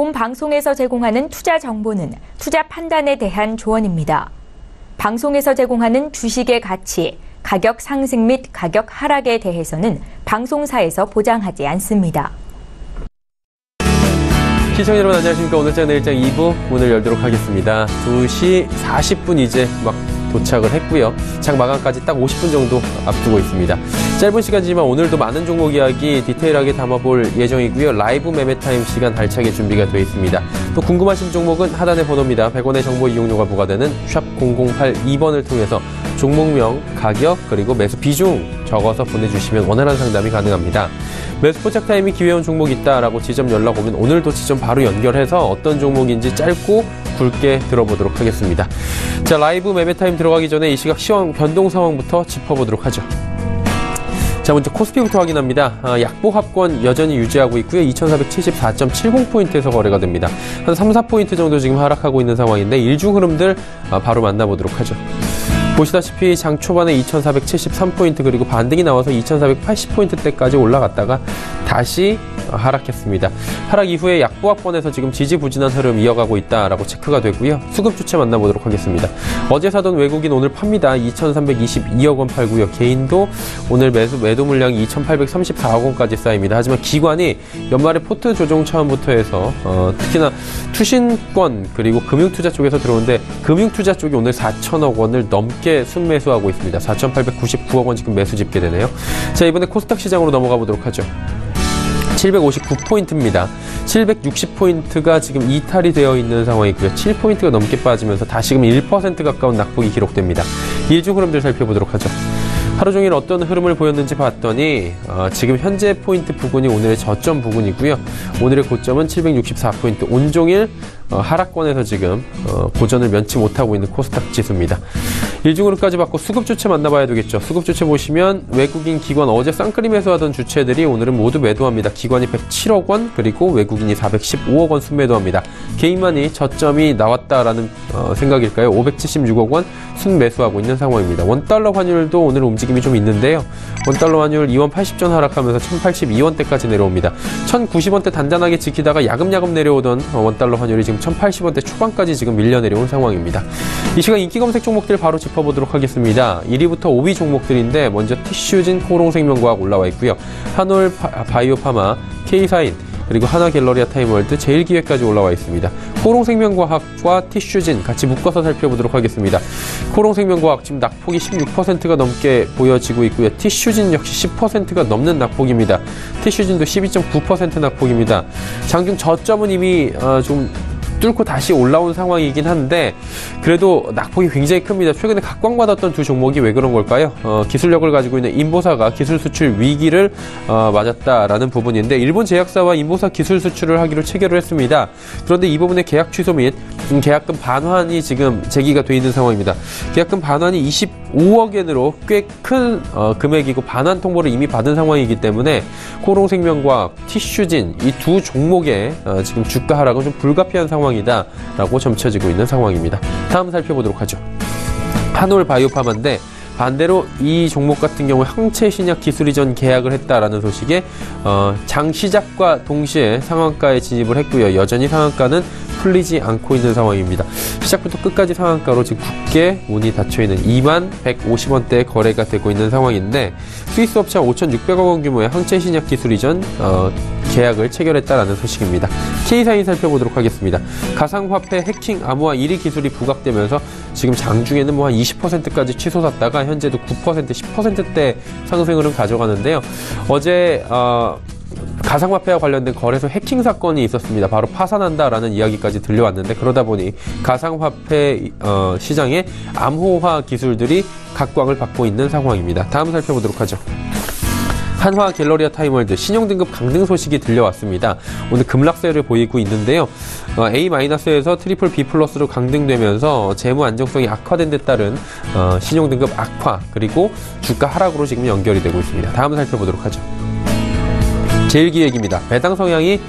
본 방송에서 제공하는 투자 정보는 투자 판단에 대한 조언입니다. 방송에서 제공하는 주식의 가치, 가격 상승 및 가격 하락에 대해서는 방송사에서 보장하지 않습니다. 시청자 여러분 안녕하십니까. 오늘장 내일장 2부 문을 열도록 하겠습니다. 2시 40분 이제 막 도착을 했고요. 장 마감까지 딱 50분 정도 앞두고 있습니다. 짧은 시간이지만 오늘도 많은 종목 이야기 디테일하게 담아볼 예정이고요. 라이브 매매 타임 시간 알차게 준비가 되어 있습니다. 또 궁금하신 종목은 하단의 번호입니다. 100원의 정보 이용료가 부과되는 샵 0082번을 통해서 종목명, 가격, 그리고 매수 비중 적어서 보내주시면 원활한 상담이 가능합니다. 매수 포착 타임이 기회온 종목이 있다라고 지점 연락 오면 오늘도 지점 바로 연결해서 어떤 종목인지 짧고 굵게 들어보도록 하겠습니다. 자, 라이브 매매 타임 들어가기 전에 이 시각 시황 변동 상황부터 짚어보도록 하죠. 자, 먼저 코스피부터 확인합니다. 약보합권 여전히 유지하고 있고요. 2474.70포인트에서 거래가 됩니다. 한 3, 4포인트 정도 지금 하락하고 있는 상황인데 일중 흐름들 바로 만나보도록 하죠. 보시다시피 장 초반에 2473포인트 그리고 반등이 나와서 2480포인트대까지 올라갔다가 다시 하락했습니다. 하락 이후에 약보합권에서 지금 지지부진한 흐름 이어가고 있다라고 체크가 되고요. 수급 주체 만나보도록 하겠습니다. 어제 사던 외국인 오늘 팝니다. 2322억 원 팔고요. 개인도 오늘 매도 물량이 2834억 원까지 쌓입니다. 하지만 기관이 연말에 포트 조정 차원부터 해서 특히나 투신권 그리고 금융투자 쪽에서 들어오는데 금융투자 쪽이 오늘 4천억 원을 넘게 순매수하고 있습니다. 4,899억 원 지금 매수 집계되네요. 자, 이번에 코스닥 시장으로 넘어가 보도록 하죠. 759포인트입니다. 760포인트가 지금 이탈이 되어 있는 상황이고요. 7포인트가 넘게 빠지면서 다시금 1% 가까운 낙폭이 기록됩니다. 일중 흐름들 살펴보도록 하죠. 하루 종일 어떤 흐름을 보였는지 봤더니 지금 현재 포인트 부근이 오늘의 저점 부근이고요. 오늘의 고점은 764포인트. 온종일 하락권에서 지금 고전을 면치 못하고 있는 코스닥 지수입니다. 일중으로까지 받고 수급 주체 만나봐야 되겠죠. 수급 주체 보시면 외국인 기관 어제 쌍끌이 매수하던 주체들이 오늘은 모두 매도합니다. 기관이 107억 원 그리고 외국인이 415억 원 순매도합니다. 개인만이 저점이 나왔다라는 생각일까요? 576억 원 순매수하고 있는 상황입니다. 원달러 환율도 오늘 움직임이 좀 있는데요. 원달러 환율 2원 80전 하락하면서 1082원대까지 내려옵니다. 1090원대 단단하게 지키다가 야금야금 내려오던 원달러 환율이 지금 1080원대 초반까지 지금 밀려 내려온 상황입니다. 이 시간 인기 검색 종목들 바로 짚어보도록 하겠습니다. 1위부터 5위 종목들인데 먼저 티슈진 호롱생명과학 올라와 있고요. 한올 바이오파마, K사인, 그리고 하나갤러리아 타임월드, 제일기획까지 올라와 있습니다. 호롱생명과학과 티슈진 같이 묶어서 살펴보도록 하겠습니다. 호롱생명과학 지금 낙폭이 16%가 넘게 보여지고 있고요. 티슈진 역시 10%가 넘는 낙폭입니다. 티슈진도 12.9% 낙폭입니다. 장중 저점은 이미 좀 뚫고 다시 올라온 상황이긴 한데 그래도 낙폭이 굉장히 큽니다. 최근에 각광받았던 두 종목이 왜 그런 걸까요? 기술력을 가지고 있는 인보사가 기술 수출 위기를 맞았다라는 부분인데 일본 제약사와 인보사 기술 수출을 하기로 체결을 했습니다. 그런데 이 부분의 계약 취소 및 계약금 반환이 지금 제기가 돼 있는 상황입니다. 계약금 반환이 25억엔으로 꽤 큰 금액이고 반환 통보를 이미 받은 상황이기 때문에 호롱생명과학, 티슈진 이 두 종목의 지금 주가 하락은 좀 불가피한 상황이다라고 점쳐지고 있는 상황입니다. 다음 살펴보도록 하죠. 한올 바이오파마인데 반대로 이 종목 같은 경우에 항체 신약 기술 이전 계약을 했다라는 소식에 장 시작과 동시에 상한가에 진입을 했고요. 여전히 상한가는 풀리지 않고 있는 상황입니다. 시작부터 끝까지 상한가로 지금 굳게 문이 닫혀있는 2150원대에 거래가 되고 있는 상황인데 스위스 업체 5,600억 원 규모의 항체 신약 기술 이전 계약을 체결했다라는 소식입니다. K사인 살펴보도록 하겠습니다. 가상화폐 해킹 암호화 1위 기술이 부각되면서 지금 장중에는 뭐 한 20%까지 치솟았다가 현재도 9%, 10%대 상승을 가져가는데요. 어제 가상화폐와 관련된 거래소 해킹 사건이 있었습니다. 바로 파산한다라는 이야기까지 들려왔는데 그러다 보니 가상화폐 시장의 암호화 기술들이 각광을 받고 있는 상황입니다. 다음 살펴보도록 하죠. 한화 갤러리아 타임월드 신용등급 강등 소식이 들려왔습니다. 오늘 급락세를 보이고 있는데요. A-에서 트리플 B+로 강등되면서 재무 안정성이 악화된 데 따른 신용등급 악화 그리고 주가 하락으로 지금 연결이 되고 있습니다. 다음 살펴보도록 하죠. 제일기획입니다. 배당 성향이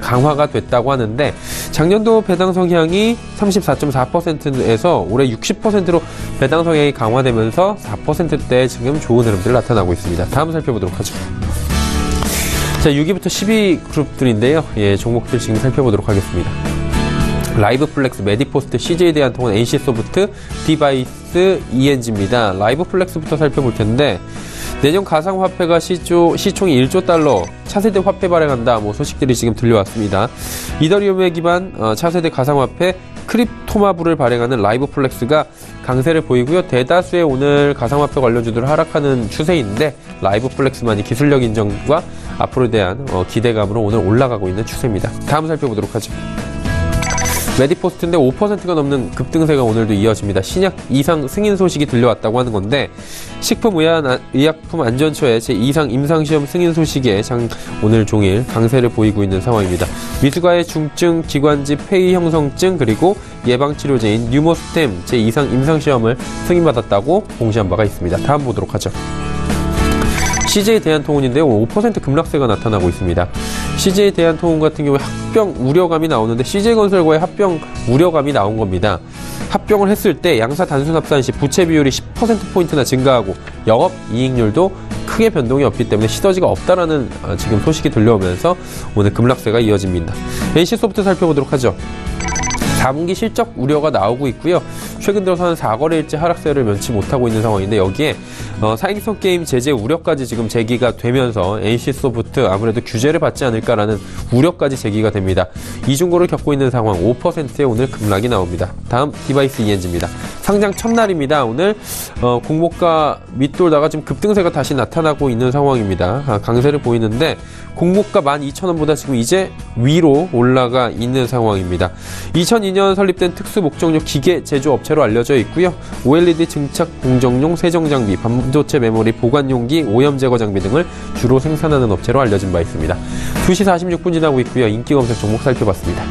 강화가 됐다고 하는데 작년도 배당 성향이 34.4%에서 올해 60%로 배당 성향이 강화되면서 4%대에 지금 좋은 흐름들 나타나고 있습니다. 다음 살펴보도록 하죠. 자, 6위부터 10위 그룹들인데요. 예, 종목들 지금 살펴보도록 하겠습니다. 라이브플렉스, 메디포스트, CJ대한통운, NC소프트, 디바이스, ENG입니다. 라이브플렉스부터 살펴볼 텐데, 내년 가상화폐가 시총이 1조 달러, 차세대 화폐 발행한다, 소식들이 지금 들려왔습니다. 이더리움에 기반 차세대 가상화폐 크립토마블을 발행하는 라이브플렉스가 강세를 보이고요. 대다수의 오늘 가상화폐 관련주들을 하락하는 추세인데, 라이브플렉스만이 기술력 인정과 앞으로에 대한 기대감으로 오늘 올라가고 있는 추세입니다. 다음 살펴보도록 하죠. 메디포스트인데 5%가 넘는 급등세가 오늘도 이어집니다. 신약 이상 승인 소식이 들려왔다고 하는 건데, 식품의약품안전처의 제2상 임상시험 승인 소식에 오늘 종일 강세를 보이고 있는 상황입니다. 미숙아의 중증 기관지 폐위 형성증 그리고 예방치료제인 뉴모스템 제2상 임상시험을 승인받았다고 공시한 바가 있습니다. 다음 보도록 하죠. CJ대한통운인데요. 5% 급락세가 나타나고 있습니다. CJ대한통운 같은 경우에 합병 우려감이 나오는데, CJ건설과의 합병 우려감이 나온 겁니다. 합병을 했을 때 양사 단순 합산 시 부채 비율이 10%포인트나 증가하고 영업이익률도 크게 변동이 없기 때문에 시너지가 없다라는 지금 소식이 들려오면서 오늘 급락세가 이어집니다. NC소프트 살펴보도록 하죠. 4분기 실적 우려가 나오고 있고요. 최근 들어서는 4거래일째 하락세를 면치 못하고 있는 상황인데, 여기에 사행성 게임 제재 우려까지 지금 제기가 되면서 NC소프트 아무래도 규제를 받지 않을까라는 우려까지 제기가 됩니다. 이중고를 겪고 있는 상황, 5%의 오늘 급락이 나옵니다. 다음 디바이스 ENG입니다. 상장 첫날입니다. 오늘 공모가 밑돌다가 지금 급등세가 다시 나타나고 있는 상황입니다. 강세를 보이는데, 공모가 12,000원보다 지금 이제 위로 올라가 있는 상황입니다. 2002년 설립된 특수목적용 기계 제조업체로 알려져 있고요. OLED 증착 공정용 세정장비, 반도체 메모리 보관용기, 오염 제거 장비 등을 주로 생산하는 업체로 알려진 바 있습니다. 2시 46분 지나고 있고요. 인기 검색 종목 살펴봤습니다.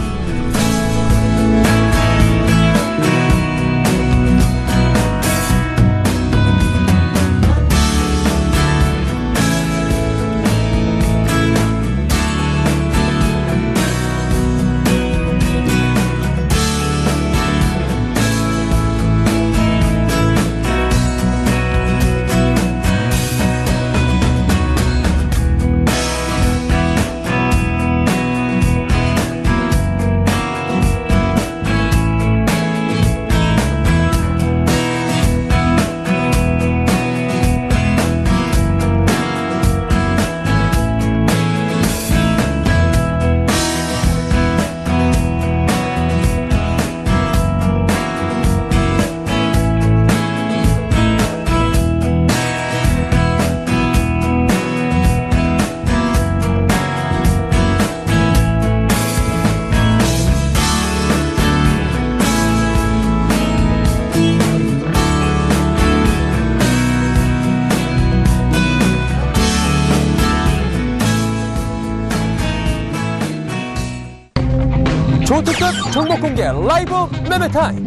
초특급 종목 공개 라이브 매매타임.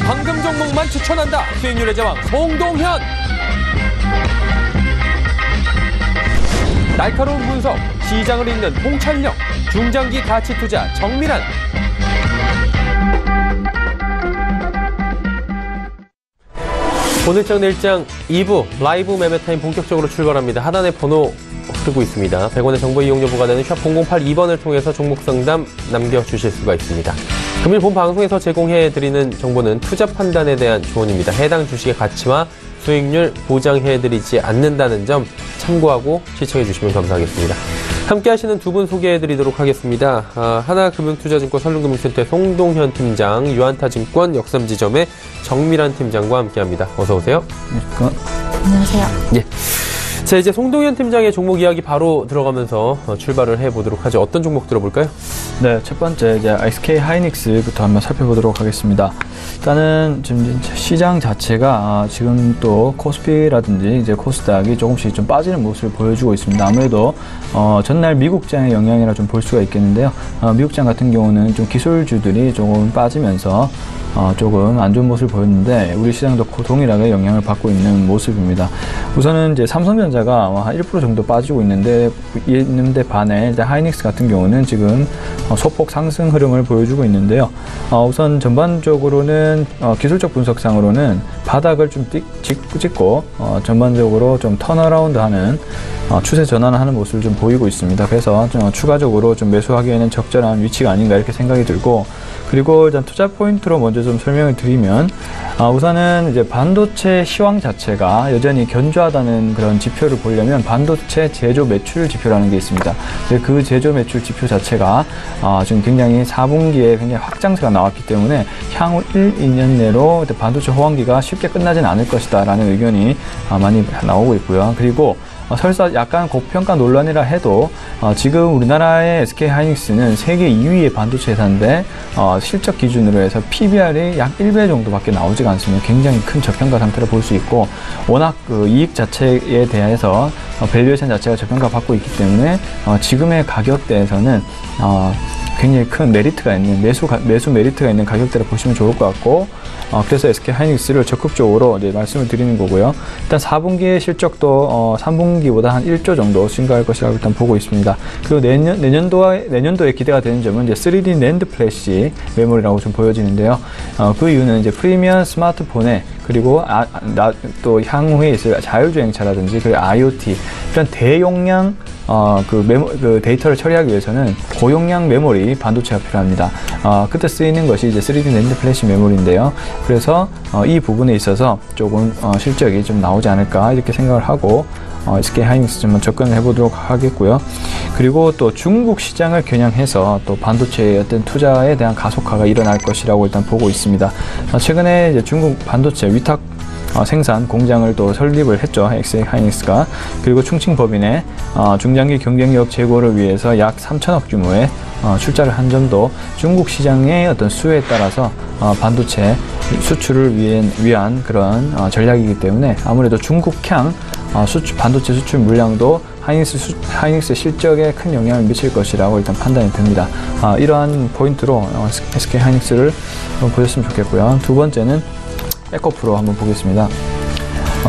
방금 종목만 추천한다. 수익률의 제왕 송동현. 날카로운 분석, 시장을 읽는 홍찬영, 중장기 가치 투자 정밀한. 오늘장 내일장 2부 라이브 매매타임 본격적으로 출발합니다. 하단에 번호 흐르고 있습니다. 100원의 정보 이용료 부과되는 샵 0082번을 통해서 종목 상담 남겨주실 수가 있습니다. 금일 본 방송에서 제공해드리는 정보는 투자 판단에 대한 조언입니다. 해당 주식의 가치와 수익률 보장해드리지 않는다는 점 참고하고 시청해주시면 감사하겠습니다. 함께 하시는 두 분 소개해드리도록 하겠습니다. 하나금융투자증권 설릉금융센터의 송동현 팀장, 유한타증권 역삼지점의 정밀한 팀장과 함께합니다. 어서 오세요. 안녕하세요. 예. 자, 이제 송동현 팀장의 종목 이야기 바로 들어가면서 출발을 해보도록 하죠. 어떤 종목 들어볼까요? 네, 첫 번째 이제 SK 하이닉스부터 한번 살펴보도록 하겠습니다. 일단은 지금 시장 자체가 지금 또 코스피라든지 이제 코스닥이 조금씩 좀 빠지는 모습을 보여주고 있습니다. 아무래도 전날 미국장의 영향이라 좀 볼 수가 있겠는데요. 미국장 같은 경우는 좀 기술주들이 조금 빠지면서 조금 안 좋은 모습을 보였는데, 우리 시장도 동일하게 영향을 받고 있는 모습입니다. 우선은 이제 삼성전자가 한 1% 정도 빠지고 있는데 반해 일단 하이닉스 같은 경우는 지금 소폭 상승 흐름을 보여주고 있는데요. 우선 전반적으로는 기술적 분석상으로는 바닥을 좀 찍고 전반적으로 좀 턴어라운드하는 추세 전환하는 모습을 좀 보이고 있습니다. 그래서 추가적으로 좀 매수하기에는 적절한 위치가 아닌가 이렇게 생각이 들고, 그리고 일단 투자 포인트로 먼저 좀 설명을 드리면, 우선은 이제 반도체 시황 자체가 여전히 견조하다는 그런 지표를 보려면 반도체 제조 매출 지표라는 게 있습니다. 그 제조 매출 지표 자체가 지금 굉장히 4분기에 굉장히 확장세가 나왔기 때문에 향후 1, 2년 내로 반도체 호황기가 쉽게 끝나진 않을 것이다 라는 의견이 많이 나오고 있고요. 그리고 설사 약간 고평가 논란이라 해도 지금 우리나라의 SK하이닉스는 세계 2위의 반도체 회사인데 실적 기준으로 해서 PBR이 약 1배 정도밖에 나오지가 않습니다. 굉장히 큰 저평가 상태를 볼 수 있고, 워낙 그 이익 자체에 대해서 밸류에이션 자체가 저평가 받고 있기 때문에 지금의 가격대에서는 굉장히 큰 메리트가 있는 매수 메리트가 있는 가격대를 보시면 좋을 것 같고, 그래서 SK하이닉스를 적극적으로 이제 말씀을 드리는 거고요. 일단 4분기의 실적도 3분기보다 한 1조 정도 증가할 것이라고 일단 보고 있습니다. 그리고 내년도에 기대가 되는 점은 이제 3D 낸드 플래시 메모리라고 좀 보여지는데요. 그 이유는 이제 프리미엄 스마트폰에, 그리고 또 향후에 있을 자율주행차라든지 그리고 IoT 이런 대용량 그 데이터를 처리하기 위해서는 고용량 메모리 반도체가 필요합니다. 그때 쓰이는 것이 이제 3D 낸드 플래시 메모리인데요. 그래서 이 부분에 있어서 조금 실적이 좀 나오지 않을까 이렇게 생각을 하고 SK하이닉스 좀 접근을 해보도록 하겠고요. 그리고 또 중국 시장을 겨냥해서 또 반도체의 어떤 투자에 대한 가속화가 일어날 것이라고 일단 보고 있습니다. 최근에 이제 중국 반도체 위탁 생산 공장을 또 설립을 했죠, SK하이닉스가. 그리고 충칭법인에 중장기 경쟁력 제고를 위해서 약 3천억 규모의 출자를 한 점도 중국 시장의 어떤 수요에 따라서 반도체 수출을 위한 그런 전략이기 때문에 아무래도 중국향 반도체 수출 물량도 하이닉스 실적에 큰 영향을 미칠 것이라고 일단 판단이 듭니다. 이러한 포인트로 SK하이닉스를 보셨으면 좋겠고요. 두 번째는 에코프로 한번 보겠습니다.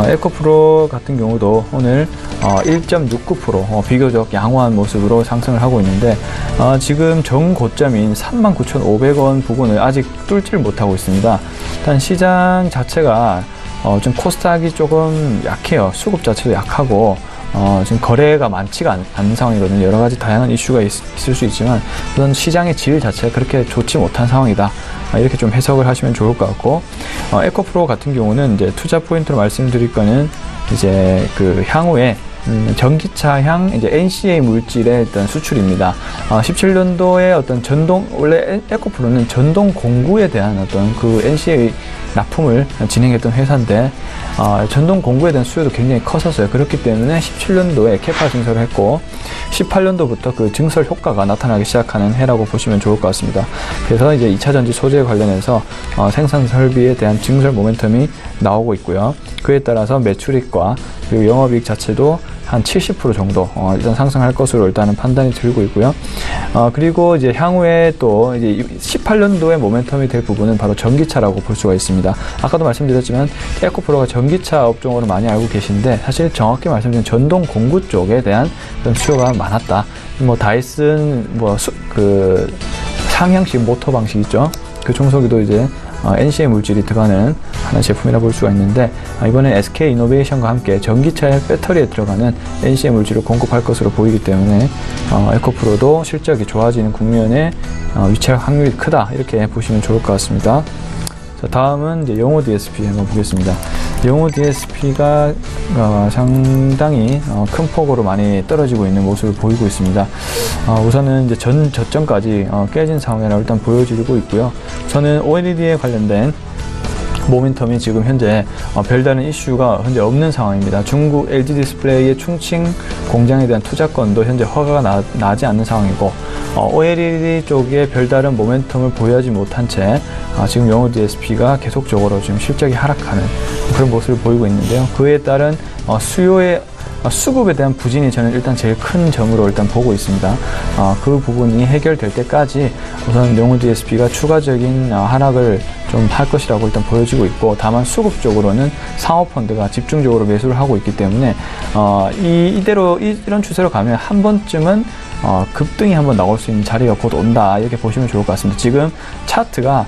에코프로 같은 경우도 오늘 1.69% 비교적 양호한 모습으로 상승을 하고 있는데, 지금 정고점인 39,500원 부근을 아직 뚫지를 못하고 있습니다. 일단 시장 자체가 좀 코스닥이 조금 약해요. 수급 자체도 약하고 지금 거래가 많지가 않은 상황이거든요. 여러 가지 다양한 이슈가 있을 수 있지만 우선 시장의 질 자체가 그렇게 좋지 못한 상황이다. 이렇게 좀 해석을 하시면 좋을 것 같고, 에코프로 같은 경우는 이제 투자 포인트로 말씀드릴 거는 이제 그 향후에 전기차향 이제 NCA 물질의 어떤 수출입니다. 17년도에 어떤 원래 에코프로는 전동 공구에 대한 어떤 그 NCA 납품을 진행했던 회사인데, 전동 공구에 대한 수요도 굉장히 컸었어요. 그렇기 때문에 17년도에 캐파 증설을 했고 18년도부터 그 증설 효과가 나타나기 시작하는 해라고 보시면 좋을 것 같습니다. 그래서 이제 2차전지 소재 관련해서 생산 설비에 대한 증설 모멘텀이 나오고 있고요. 그에 따라서 매출익과 그리고 영업이익 자체도 한 70% 정도 일단 상승할 것으로 일단은 판단이 들고 있고요. 그리고 이제 향후에 또 이제 18년도에 모멘텀이 될 부분은 바로 전기차라고 볼 수가 있습니다. 아까도 말씀드렸지만 에코프로가 전기차 업종으로 많이 알고 계신데, 사실 정확히 말씀드리면 전동 공구 쪽에 대한 그런 수요가 많았다. 뭐 다이슨 그 상향식 모터 방식 있죠. 그 청소기도 이제 NCA 물질이 들어가는 하나의 제품이라 볼 수가 있는데, 이번에 SK 이노베이션과 함께 전기차의 배터리에 들어가는 NCA 물질을 공급할 것으로 보이기 때문에 에코프로도 실적이 좋아지는 국면에 위치할 확률이 크다, 이렇게 보시면 좋을 것 같습니다. 자, 다음은 이제 영호 DSP 한번 보겠습니다. 영호 DSP가 상당히 큰 폭으로 많이 떨어지고 있는 모습을 보이고 있습니다. 우선은 이제 저점까지 깨진 상황이라고 일단 보여지고 있고요. 저는 OLED에 관련된 모멘텀이 지금 현재 별다른 이슈가 현재 없는 상황입니다. 중국 LG 디스플레이의 충칭 공장에 대한 투자권도 현재 허가가 나지 않는 상황이고, OLED 쪽에 별다른 모멘텀을 보유하지 못한 채 지금 영호 DSP가 계속적으로 지금 실적이 하락하는 그런 모습을 보이고 있는데요. 그에 따른 수급에 대한 부진이 저는 일단 제일 큰 점으로 일단 보고 있습니다. 그 부분이 해결될 때까지 우선 영호 DSP가 추가적인 하락을 좀 할 것이라고 일단 보여지고 있고, 다만 수급적으로는 상호펀드가 집중적으로 매수를 하고 있기 때문에 이대로 이런 추세로 가면 한 번쯤은 급등이 한번 나올 수 있는 자리가 곧 온다, 이렇게 보시면 좋을 것 같습니다. 지금 차트가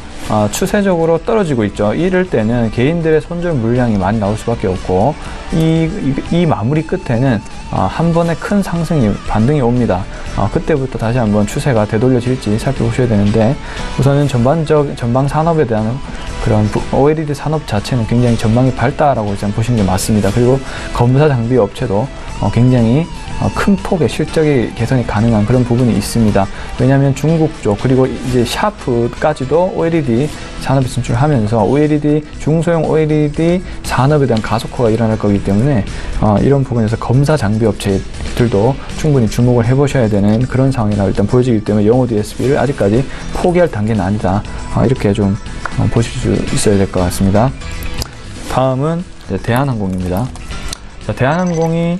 추세적으로 떨어지고 있죠. 이럴 때는 개인들의 손절 물량이 많이 나올 수밖에 없고, 이 마무리 끝에는 한 번에 큰 상승이 반등이 옵니다. 그때부터 다시 한번 추세가 되돌려질지 살펴보셔야 되는데, 우선은 전방 산업에 대한 그런 OLED 산업 자체는 굉장히 전망이 밝다라고 일단 보시는 게 맞습니다. 그리고 검사 장비 업체도 굉장히 큰 폭의 실적이 개선이 가능한 그런 부분이 있습니다. 왜냐하면 중국 쪽, 그리고 이제 샤프까지도 OLED 산업에 진출하면서 중소형 OLED 산업에 대한 가속화가 일어날 거기 때문에 이런 부분에서 검사 장비 업체들도 충분히 주목을 해보셔야 되는 그런 상황이라고 일단 보여지기 때문에 영호 DSP를 아직까지 포기할 단계는 아니다, 이렇게 좀 보실 수 있어야 될 것 같습니다. 다음은 대한항공입니다. 자, 대한항공이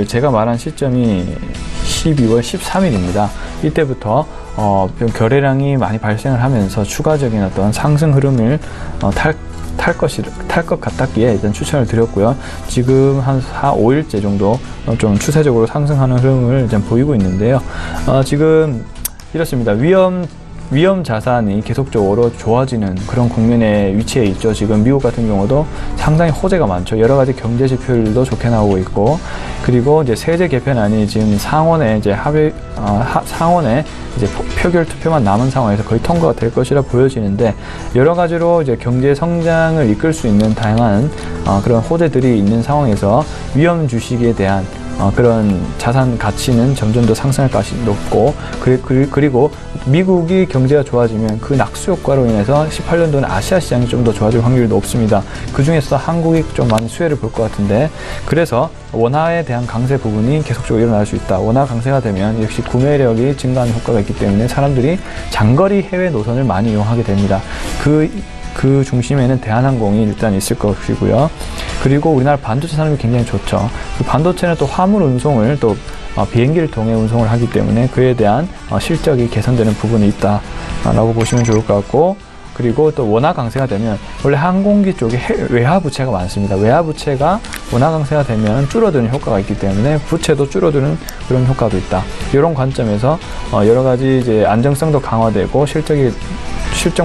제가 말한 시점이 12월 13일입니다. 이때부터 좀 결회량이 많이 발생을 하면서 추가적인 어떤 상승 흐름을 탈 것 같았기에 일단 추천을 드렸고요. 지금 한 4, 5일째 정도 좀 추세적으로 상승하는 흐름을 일단 보이고 있는데요. 지금 이렇습니다. 위험 자산이 계속적으로 좋아지는 그런 국면에 위치해 있죠. 지금 미국 같은 경우도 상당히 호재가 많죠. 여러 가지 경제 지표들도 좋게 나오고 있고, 그리고 이제 세제 개편안이 지금 상원에 이제 상원에 이제 표결 투표만 남은 상황에서 거의 통과가 될 것이라 보여지는데, 여러 가지로 이제 경제 성장을 이끌 수 있는 다양한 그런 호재들이 있는 상황에서 위험 주식에 대한 그런 자산 가치는 점점 더 상승할 가능성이 높고, 그리고 미국이 경제가 좋아지면 그 낙수 효과로 인해서 18년도는 아시아 시장이 좀 더 좋아질 확률이 높습니다. 그 중에서 한국이 좀 많이 수혜를 볼 것 같은데, 그래서 원화에 대한 강세 부분이 계속적으로 일어날 수 있다. 원화 강세가 되면 역시 구매력이 증가하는 효과가 있기 때문에 사람들이 장거리 해외 노선을 많이 이용하게 됩니다. 그 중심에는 대한항공이 일단 있을 것이고요. 그리고 우리나라 반도체 산업이 굉장히 좋죠. 그 반도체는 또 화물 운송을 또 비행기를 통해 운송을 하기 때문에 그에 대한 실적이 개선되는 부분이 있다라고 보시면 좋을 것 같고, 그리고 또 원화 강세가 되면 원래 항공기 쪽에 외화 부채가 많습니다. 외화 부채가 원화 강세가 되면 줄어드는 효과가 있기 때문에 부채도 줄어드는 그런 효과도 있다. 이런 관점에서 여러 가지 이제 안정성도 강화되고 실적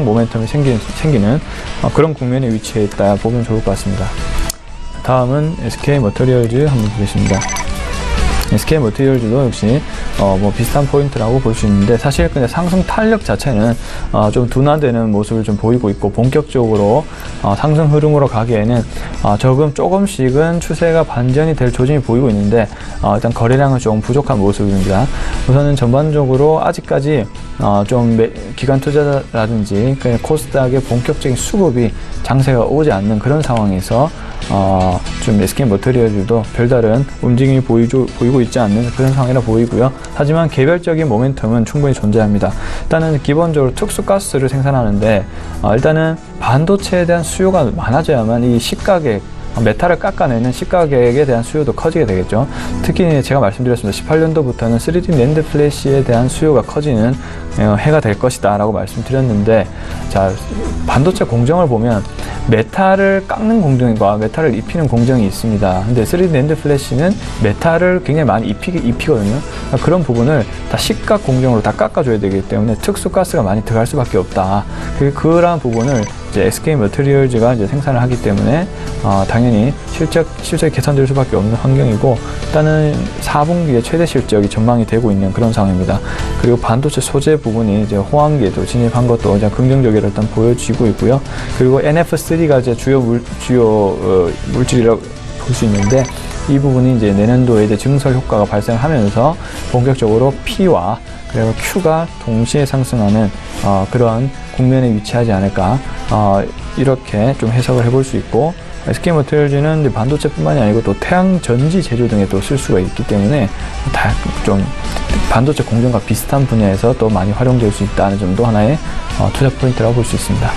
모멘텀이 생기는 그런 국면에 위치해 있다 보면 좋을 것 같습니다. 다음은 SK 머터리얼즈 한번 보겠습니다. SK 머터리얼즈도 역시 비슷한 포인트라고 볼 수 있는데, 사실 근데 상승 탄력 자체는 좀 둔화되는 모습을 좀 보이고 있고, 본격적으로 상승 흐름으로 가기에는 조금씩은 추세가 반전이 될 조짐이 보이고 있는데, 일단 거래량은 조금 부족한 모습입니다. 우선은 전반적으로 아직까지 좀 기관 투자자라든지 그냥 코스닥의 본격적인 수급이 장세가 오지 않는 그런 상황에서 좀 SK 머터리얼즈도 별다른 움직임이 보이고 있지 않는 그런 상황이라 보이고요. 하지만 개별적인 모멘텀은 충분히 존재합니다. 일단은 기본적으로 특수가스를 생산하는데, 일단은 반도체에 대한 수요가 많아져야만 이 시가격, 메탈을 깎아내는 시가격에 대한 수요도 커지게 되겠죠. 특히 제가 말씀드렸습니다. 18년도부터는 3D 낸드 플래시에 대한 수요가 커지는 해가 될 것이다 라고 말씀드렸는데, 자, 반도체 공정을 보면 메탈을 깎는 공정과 메탈을 입히는 공정이 있습니다. 근데 3D 낸드 플래시는 메탈을 굉장히 많이 입히거든요. 그러니까 그런 부분을 다 시가 공정으로 다 깎아줘야 되기 때문에 특수가스가 많이 들어갈 수밖에 없다. 그러한 부분을 이제 SK 머터리얼즈가 이제 생산을 하기 때문에 당연히 실적이 개선될 수밖에 없는 환경이고, 일단은 4분기에 최대 실적이 전망이 되고 있는 그런 상황입니다. 그리고 반도체 소재 부분이 이제 호황기에도 진입한 것도 이제 긍정적으로 일단 보여지고 있고요. 그리고 NF3가 이제 주요 물질이라고 볼 수 있는데, 이 부분이 이제 내년도에 이제 증설 효과가 발생하면서 본격적으로 P와 그리고 Q가 동시에 상승하는 그런 국면에 위치하지 않을까, 이렇게 좀 해석을 해볼 수 있고, SK 머터리얼즈는 반도체뿐만이 아니고 또 태양 전지 제조 등에 또 쓸 수가 있기 때문에 좀 반도체 공정과 비슷한 분야에서 또 많이 활용될 수 있다는 점도 하나의 투자 포인트라고 볼 수 있습니다.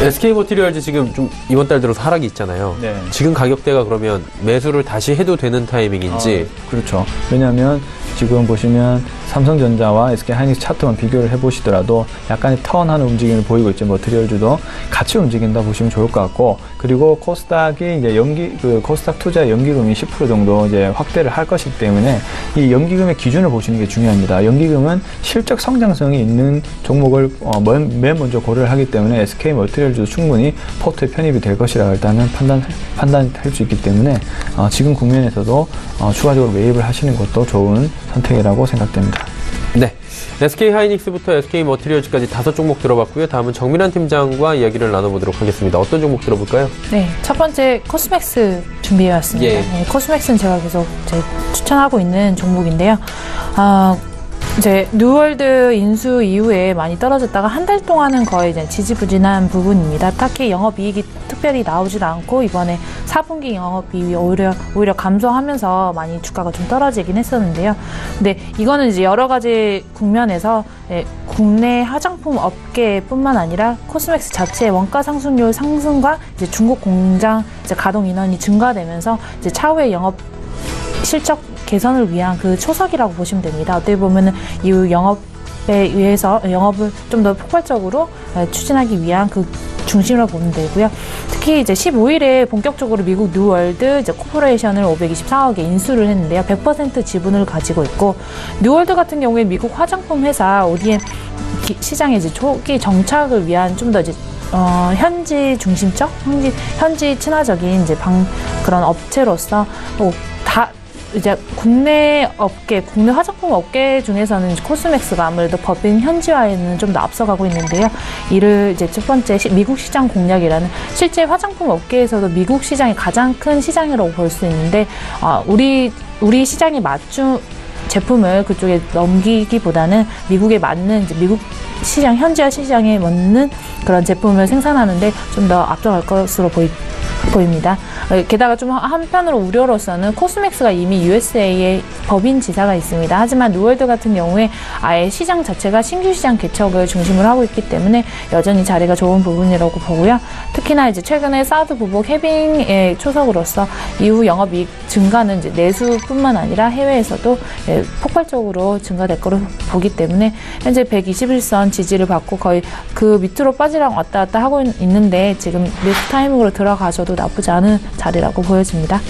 SK 머터리얼즈 지금 좀 이번 달 들어서 하락이 있잖아요. 네. 지금 가격대가 그러면 매수를 다시 해도 되는 타이밍인지? 그렇죠. 왜냐하면 지금 보시면 삼성전자와 SK하이닉스 차트만 비교를 해보시더라도 약간의 턴하는 움직임을 보이고 있죠. 머티리얼주도 같이 움직인다 보시면 좋을 것 같고, 그리고 코스닥이 이제 코스닥 투자 연기금이 10% 정도 이제 확대를 할 것이기 때문에 이 연기금의 기준을 보시는 게 중요합니다. 연기금은 실적 성장성이 있는 종목을 맨 먼저 고려를 하기 때문에 SK 머티리얼주도 충분히 포트에 편입이 될 것이라 일단은 판단할 수 있기 때문에 지금 국면에서도 추가적으로 매입을 하시는 것도 좋은 선택이라고 생각됩니다. 네. SK하이닉스부터 SK머티리얼즈까지 5종목 들어봤고요. 다음은 정민환 팀장과 이야기를 나눠보도록 하겠습니다. 어떤 종목 들어볼까요? 네, 첫 번째 코스맥스 준비해왔습니다. 예. 네, 코스맥스는 제가 계속 추천하고 있는 종목인데요. 이제 뉴월드 인수 이후에 많이 떨어졌다가 한 달 동안은 거의 이제 지지부진한 부분입니다. 딱히 영업이익이 특별히 나오지도 않고 이번에 4분기 영업이익이 오히려 감소하면서 많이 주가가 좀 떨어지긴 했었는데요. 근데 이거는 이제 여러 가지 국면에서 국내 화장품 업계뿐만 아니라 코스맥스 자체의 원가 상승률 상승과 이제 중국 공장 이제 가동 인원이 증가되면서 이제 차후에 영업 실적 개선을 위한 그 초석이라고 보시면 됩니다. 어떻게 보면은 이후 영업에 의해서 영업을 좀 더 폭발적으로 추진하기 위한 그 중심으로 보면 되고요. 특히 이제 15일에 본격적으로 미국 뉴월드 이제 코퍼레이션을 524억에 인수를 했는데요. 100% 지분을 가지고 있고, 뉴월드 같은 경우에 미국 화장품 회사 ODM 시장의 이제 초기 정착을 위한 좀 더 이제 현지 중심적, 현지 친화적인 이제 그런 업체로서 이제 국내 화장품 업계 중에서는 코스맥스가 아무래도 법인 현지화에는 좀 더 앞서가고 있는데요. 이를 이제 첫 번째 미국 시장 공략이라는, 실제 화장품 업계에서도 미국 시장이 가장 큰 시장이라고 볼 수 있는데, 우리 시장에 맞춘 제품을 그쪽에 넘기기보다는 미국에 맞는 이제 미국 시장, 현지화 시장에 맞는 그런 제품을 생산하는데 좀 더 앞서갈 것으로 보입니다. 게다가 좀 한편으로 우려로서는 코스맥스가 이미 USA에 법인 지사가 있습니다. 하지만 뉴월드 같은 경우에 아예 시장 자체가 신규 시장 개척을 중심으로 하고 있기 때문에 여전히 자리가 좋은 부분이라고 보고요. 특히나 이제 최근에 사우드 부복 해빙의 초석으로서 이후 영업이익 증가는 이제 내수뿐만 아니라 해외에서도 폭발적으로 증가될 거로 보기 때문에 현재 121선 지지를 받고 거의 그 밑으로 빠지랑 왔다 갔다 하고 있는데, 지금 리스크 타이밍으로 들어가셔도 나쁘지 않은 자리라고 보여집니다.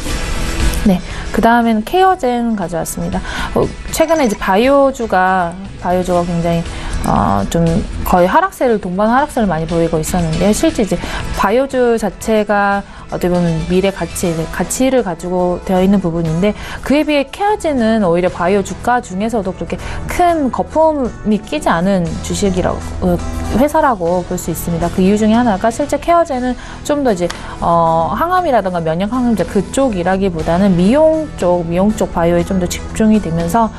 네, 그 다음에는 케어젠 가져왔습니다. 최근에 이제 바이오주가 굉장히 좀 거의 동반 하락세를 많이 보이고 있었는데, 실제 이제 바이오주 자체가 어떻게 보면 미래 가치를 가지고 되어 있는 부분인데, 그에 비해 케어젠은 오히려 바이오 주가 중에서도 그렇게 큰 거품이 끼지 않은 회사라고 볼 수 있습니다. 그 이유 중에 하나가 실제 케어젠은 좀 더 이제 항암이라든가 면역 항암제 그쪽이라기보다는 미용 쪽 바이오에 좀 더 집중이 되면서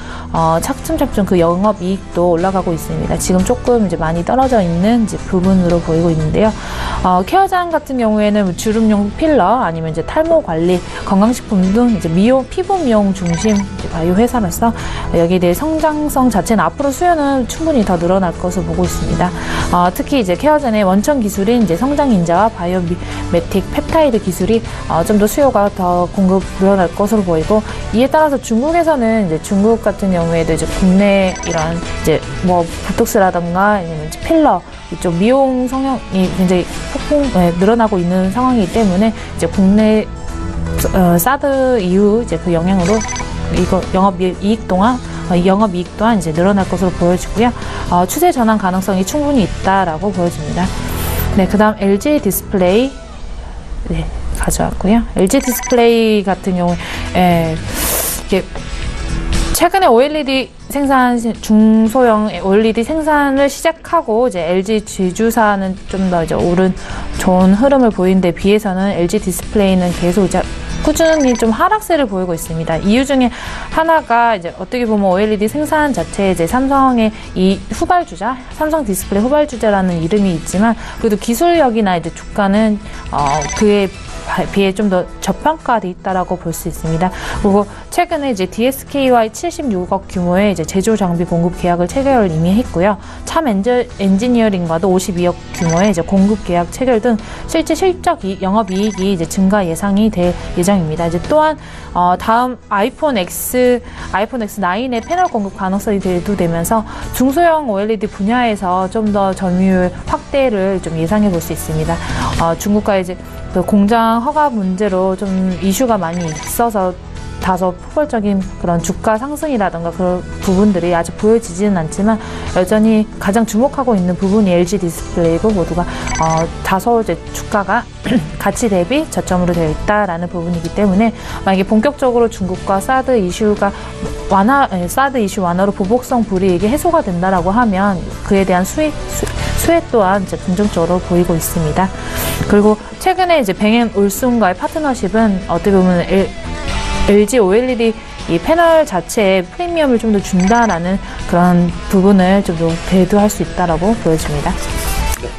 차츰차츰 그 영업 이익도 올라가고 있습니다. 지금 조금 이제 많이 떨어져 있는 이제 부분으로 보이고 있는데요. 케어젠 같은 경우에는 주름용 필러 아니면 이제 탈모 관리, 건강식품 등 이제 피부 미용 중심 바이오 회사로서 여기에 대해 성장성 자체는 앞으로 수요는 충분히 더 늘어날 것으로 보고 있습니다. 특히 이제 케어젠의 원천 기술인 이제 성장인자와 바이오매틱 펩타이드 기술이 좀 더 수요가 더 공급 늘어날 것으로 보이고, 이에 따라서 중국에서는 이제 중국 같은 경우에도 이제 국내 이런 이제 보톡스라든가 아니면 이제 필러 이쪽 미용 성향이 굉장히 늘어나고 있는 상황이기 때문에 이제 국내 사드 이후 이제 그 영향으로 영업이익 또한 이제 늘어날 것으로 보여지고요. 추세 전환 가능성이 충분히 있다라고 보여집니다. 네, 그 다음 LG 디스플레이 가져왔고요. LG 디스플레이 같은 경우에 이게 최근에 OLED 중소형 OLED 생산을 시작하고 이제 LG 지주사는 좀 더 이제 좋은 흐름을 보이는 데 비해서는 LG 디스플레이는 계속 이제 꾸준히 좀 하락세를 보이고 있습니다. 이유 중에 하나가 이제 어떻게 보면 OLED 생산 자체에 이제 삼성의 이 후발주자, 삼성 디스플레이 후발주자라는 이름이 있지만, 그래도 기술력이나 이제 주가는 그에 비해 좀 더 저평가돼 있다라고 볼 수 있습니다. 그리고 최근에 이제 DSK와의 76억 규모의 이제 제조 장비 공급 계약을 체결을 이미 했고요. 참 엔지니어링과도 52억 규모의 이제 공급 계약 체결 등 실제 실적 영업이익이 이제 증가 예상이 될 예정입니다. 이제 또한 다음 아이폰 X9의 패널 공급 가능성이 대두되면서 중소형 OLED 분야에서 좀 더 점유율 확대를 좀 예상해 볼 수 있습니다. 중국과 이제 그 공장 허가 문제로 좀 이슈가 많이 있어서 다소 폭발적인 그런 주가 상승이라든가 그런 부분들이 아직 보여지지는 않지만 여전히 가장 주목하고 있는 부분이 LG 디스플레이고 모두가 다소 이제 주가가 가치 대비 저점으로 되어 있다라는 부분이기 때문에 만약에 본격적으로 중국과 사드 이슈 완화로 보복성 불이익이 해소가 된다라고 하면 그에 대한 수혜 또한 이제 긍정적으로 보이고 있습니다. 그리고 최근에 이제 뱅앤올슨과의 파트너십은 어떻게 보면 LG OLED 이 패널 자체에 프리미엄을 좀 더 준다라는 그런 부분을 좀 더 대두할 수 있다라고 보여집니다.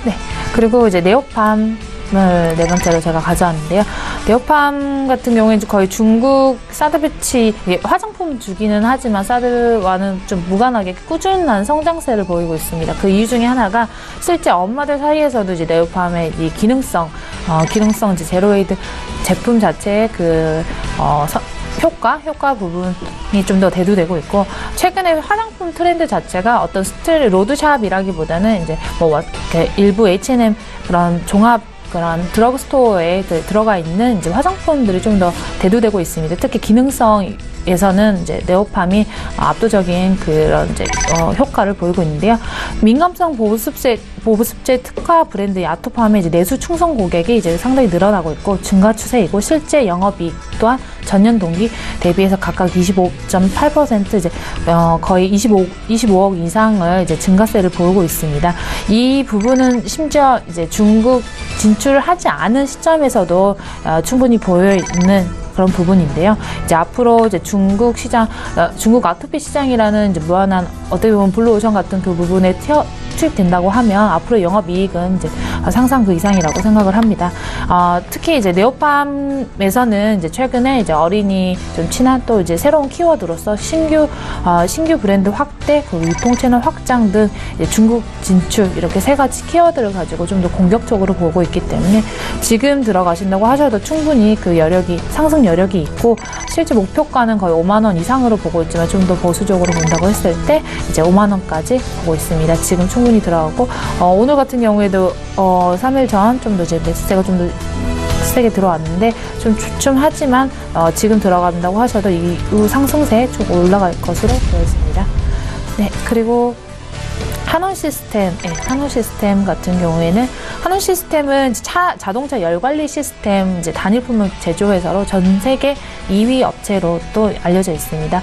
네. 그리고 이제 네오팜을 네 번째로 제가 가져왔는데요. 네오팜 같은 경우에 거의 중국 사드 배치, 화장품 주기는 하지만 사드와는 좀 무관하게 꾸준한 성장세를 보이고 있습니다. 그 이유 중에 하나가 실제 엄마들 사이에서도 이제 네오팜의 이 기능성 이제 제로웨이드 제품 자체의 효과 부분이 좀 더 대두되고 있고, 최근에 화장품 트렌드 자체가 어떤 로드샵이라기보다는 이제 일부 H&M 그런 종합 그런 드러그스토어에 들어가 있는 이제 화장품들이 좀 더 대두되고 있습니다. 특히 기능성에서는 이제 네오팜이 압도적인 그런 이제 효과를 보이고 있는데요. 민감성 보습제 특화 브랜드 야토팜의 이제 내수 충성 고객이 이제 상당히 늘어나고 있고 증가 추세이고, 실제 영업이익 또한 전년 동기 대비해서 각각 25.8% 이제 거의 25억 이상을 이제 증가세를 보이고 있습니다. 이 부분은 심지어 이제 중국 진출을 하지 않은 시점에서도 충분히 보여 있는 그런 부분인데요. 이제 앞으로 이제 중국 아토피 시장이라는 이제 무한한 어떻게 보면 블루오션 같은 그 부분에 투입된다고 하면 앞으로 영업이익은 이제 상상 그 이상이라고 생각을 합니다. 특히 이제 네오팜에서는 이제 최근에 이제 어린이 좀 친한 또 이제 새로운 키워드로서 신규 브랜드 확대, 그 유통 채널 확장 등 이제 중국 진출 이렇게 세 가지 키워드를 가지고 좀 더 공격적으로 보고 있기 때문에 지금 들어가신다고 하셔도 충분히 그 상승 여력이 있고, 실제 목표가는 거의 5만 원 이상으로 보고 있지만 좀 더 보수적으로 본다고 했을 때 이제 5만 원까지 보고 있습니다. 지금 충분히 들어가고, 오늘 같은 경우에도 3일 전 좀 더 이제 매수세가 좀 더 세게 들어왔는데 좀 주춤하지만 지금 들어간다고 하셔도 이후 상승세에 좀 올라갈 것으로 보여집니다. 네, 그리고 한원 시스템 같은 경우에는, 한원 시스템은 자동차 열 관리 시스템 이제 단일품 제조회사로 전 세계 2위 업체로 또 알려져 있습니다.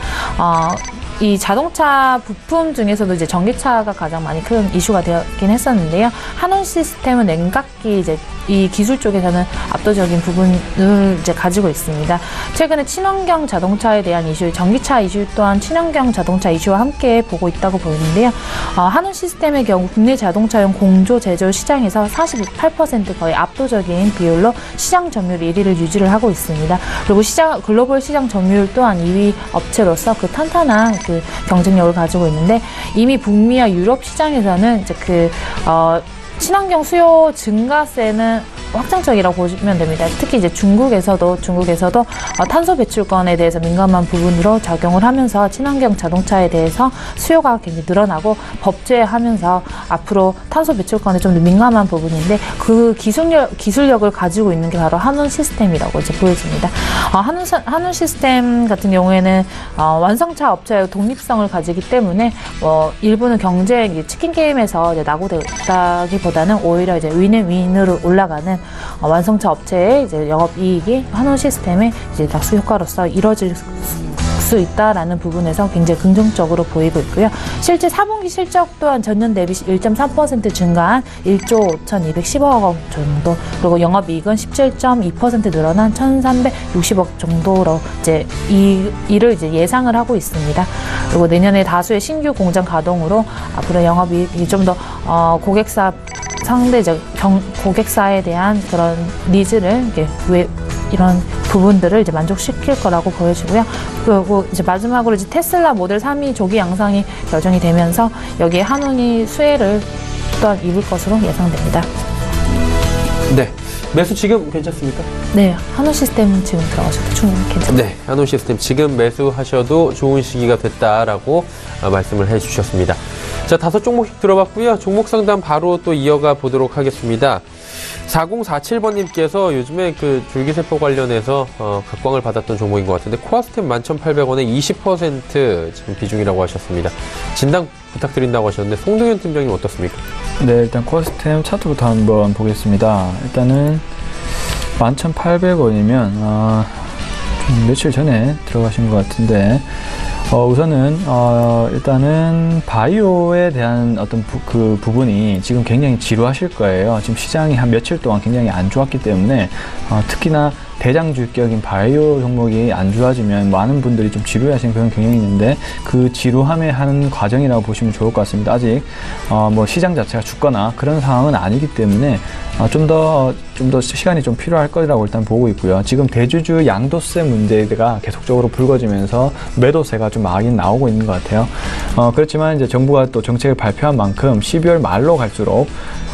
이 자동차 부품 중에서도 이제 전기차가 가장 많이 큰 이슈가 되었긴 했었는데요. 한원 시스템은 냉각기 이제 이 기술 쪽에서는 압도적인 부분을 이제 가지고 있습니다. 최근에 친환경 자동차에 대한 이슈, 전기차 이슈 또한 친환경 자동차 이슈와 함께 보고 있다고 보이는데요. 한원 시스템의 경우 국내 자동차용 공조 제조 시장에서 48% 거의 압도적인 비율로 시장 점유율 1위를 유지를 하고 있습니다. 그리고 글로벌 시장 점유율 또한 2위 업체로서 그 탄탄한 그 경쟁력을 가지고 있는데, 이미 북미와 유럽 시장에서는 이제 친환경 수요 증가세는 확장적이라고 보시면 됩니다. 특히 이제 중국에서도 탄소 배출권에 대해서 민감한 부분으로 적용을 하면서 친환경 자동차에 대해서 수요가 굉장히 늘어나고 법제하면서 앞으로 탄소 배출권에 좀 더 민감한 부분인데, 그 기술력을 가지고 있는 게 바로 한원 시스템이라고 이제 보여집니다. 한원 시스템 같은 경우에는 완성차 업체의 독립성을 가지기 때문에 일부는 경쟁 치킨 게임에서 이제 낙오됐다기보다는 오히려 이제 윈앤윈으로 올라가는 완성차 업체의 이제 영업이익이 한원 시스템의 이제 낙수 효과로서 이뤄질 수 있다라는 부분에서 굉장히 긍정적으로 보이고 있고요. 실제 4분기 실적 또한 전년 대비 1.3% 증가한 1조 5,210억 원 정도, 그리고 영업이익은 17.2% 늘어난 1,360억 정도로 이제 이를 이제 예상을 하고 있습니다. 그리고 내년에 다수의 신규 공장 가동으로 앞으로 영업이익이 좀 더 고객사 상대 이제 고객사에 대한 그런 니즈를 이게 이런 부분들을 이제 만족시킬 거라고 보여지고요. 그리고 이제 마지막으로 이제 테슬라 모델 3이 조기 양상이 결정이 되면서 여기에 한원이 수혜를 또한 입을 것으로 예상됩니다. 네. 매수 지금 괜찮습니까? 네, 한원 시스템 지금 들어가셔도 충분히 괜찮습니다. 네, 한원 시스템 지금 매수하셔도 좋은 시기가 됐다라고 말씀을 해주셨습니다. 자, 5종목씩 들어봤고요. 종목 상담 바로 또 이어가 보도록 하겠습니다. 4047번님께서 요즘에 그 줄기세포 관련해서 각광을 받았던 종목인 것 같은데 코아스템 11,800원에 20% 지금 비중이라고 하셨습니다. 진단 부탁드린다고 하셨는데 송동현 팀장님 어떻습니까? 네, 일단 코아스템 차트부터 한번 보겠습니다. 일단은 11,800원이면 좀 며칠 전에 들어가신 것 같은데 우선은 일단은 바이오에 대한 어떤 그 부분이 지금 굉장히 지루하실 거예요. 지금 시장이 한 며칠 동안 굉장히 안 좋았기 때문에 특히나 대장주격인 바이오 종목이 안 좋아지면 많은 분들이 좀 지루해하시는 그런 경향이 있는데 그 지루함에 하는 과정이라고 보시면 좋을 것 같습니다. 아직 뭐 시장 자체가 죽거나 그런 상황은 아니기 때문에 좀 더 시간이 좀 필요할 거라고 일단 보고 있고요. 지금 대주주 양도세 문제가 계속적으로 불거지면서 매도세가 좀 많이 나오고 있는 것 같아요. 그렇지만 이제 정부가 또 정책을 발표한 만큼 12월 말로 갈수록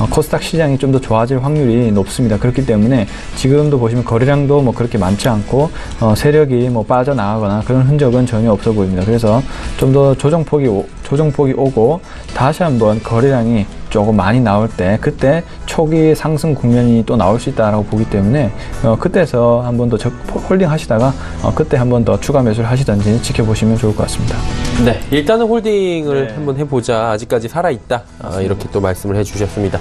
코스닥 시장이 좀 더 좋아질 확률이 높습니다. 그렇기 때문에 지금도 보시면 거래량도 뭐 그렇게 많지 않고 세력이 뭐 빠져나가거나 그런 흔적은 전혀 없어 보입니다. 그래서 좀 더 조정폭이 오고 다시 한번 거래량이 조금 많이 나올 때 그때 초기 상승 국면이 또 나올 수 있다라고 보기 때문에 그때서 한 번 더 홀딩 하시다가 그때 한 번 더 추가 매수를 하시든지 지켜보시면 좋을 것 같습니다. 네, 일단은 홀딩을 한번 해보자. 아직까지 살아있다. 이렇게 또 말씀을 해주셨습니다.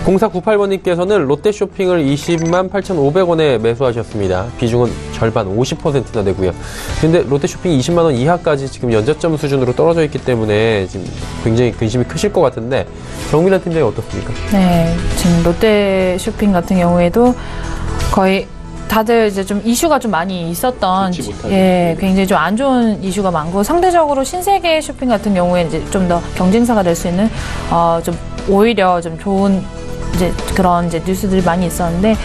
0498번님께서는 롯데쇼핑을 208,500원에 매수하셨습니다. 비중은 절반 50%나 되고요. 근데 롯데쇼핑 20만원 이하까지 지금 연저점 수준으로 떨어져 있기 때문에 지금 굉장히 근심이 크실 것 같은데 정밀한 팀장이 어떻습니까? 네, 지금 롯데쇼핑 같은 경우에도 거의 다들 이제 좀 이슈가 좀 많이 있었던, 굉장히 좀 안 좋은 이슈가 많고, 상대적으로 신세계 쇼핑 같은 경우에 이제 좀 더 경쟁사가 될 수 있는, 좀 오히려 좀 좋은 이제 그런 이제 뉴스들이 많이 있었는데,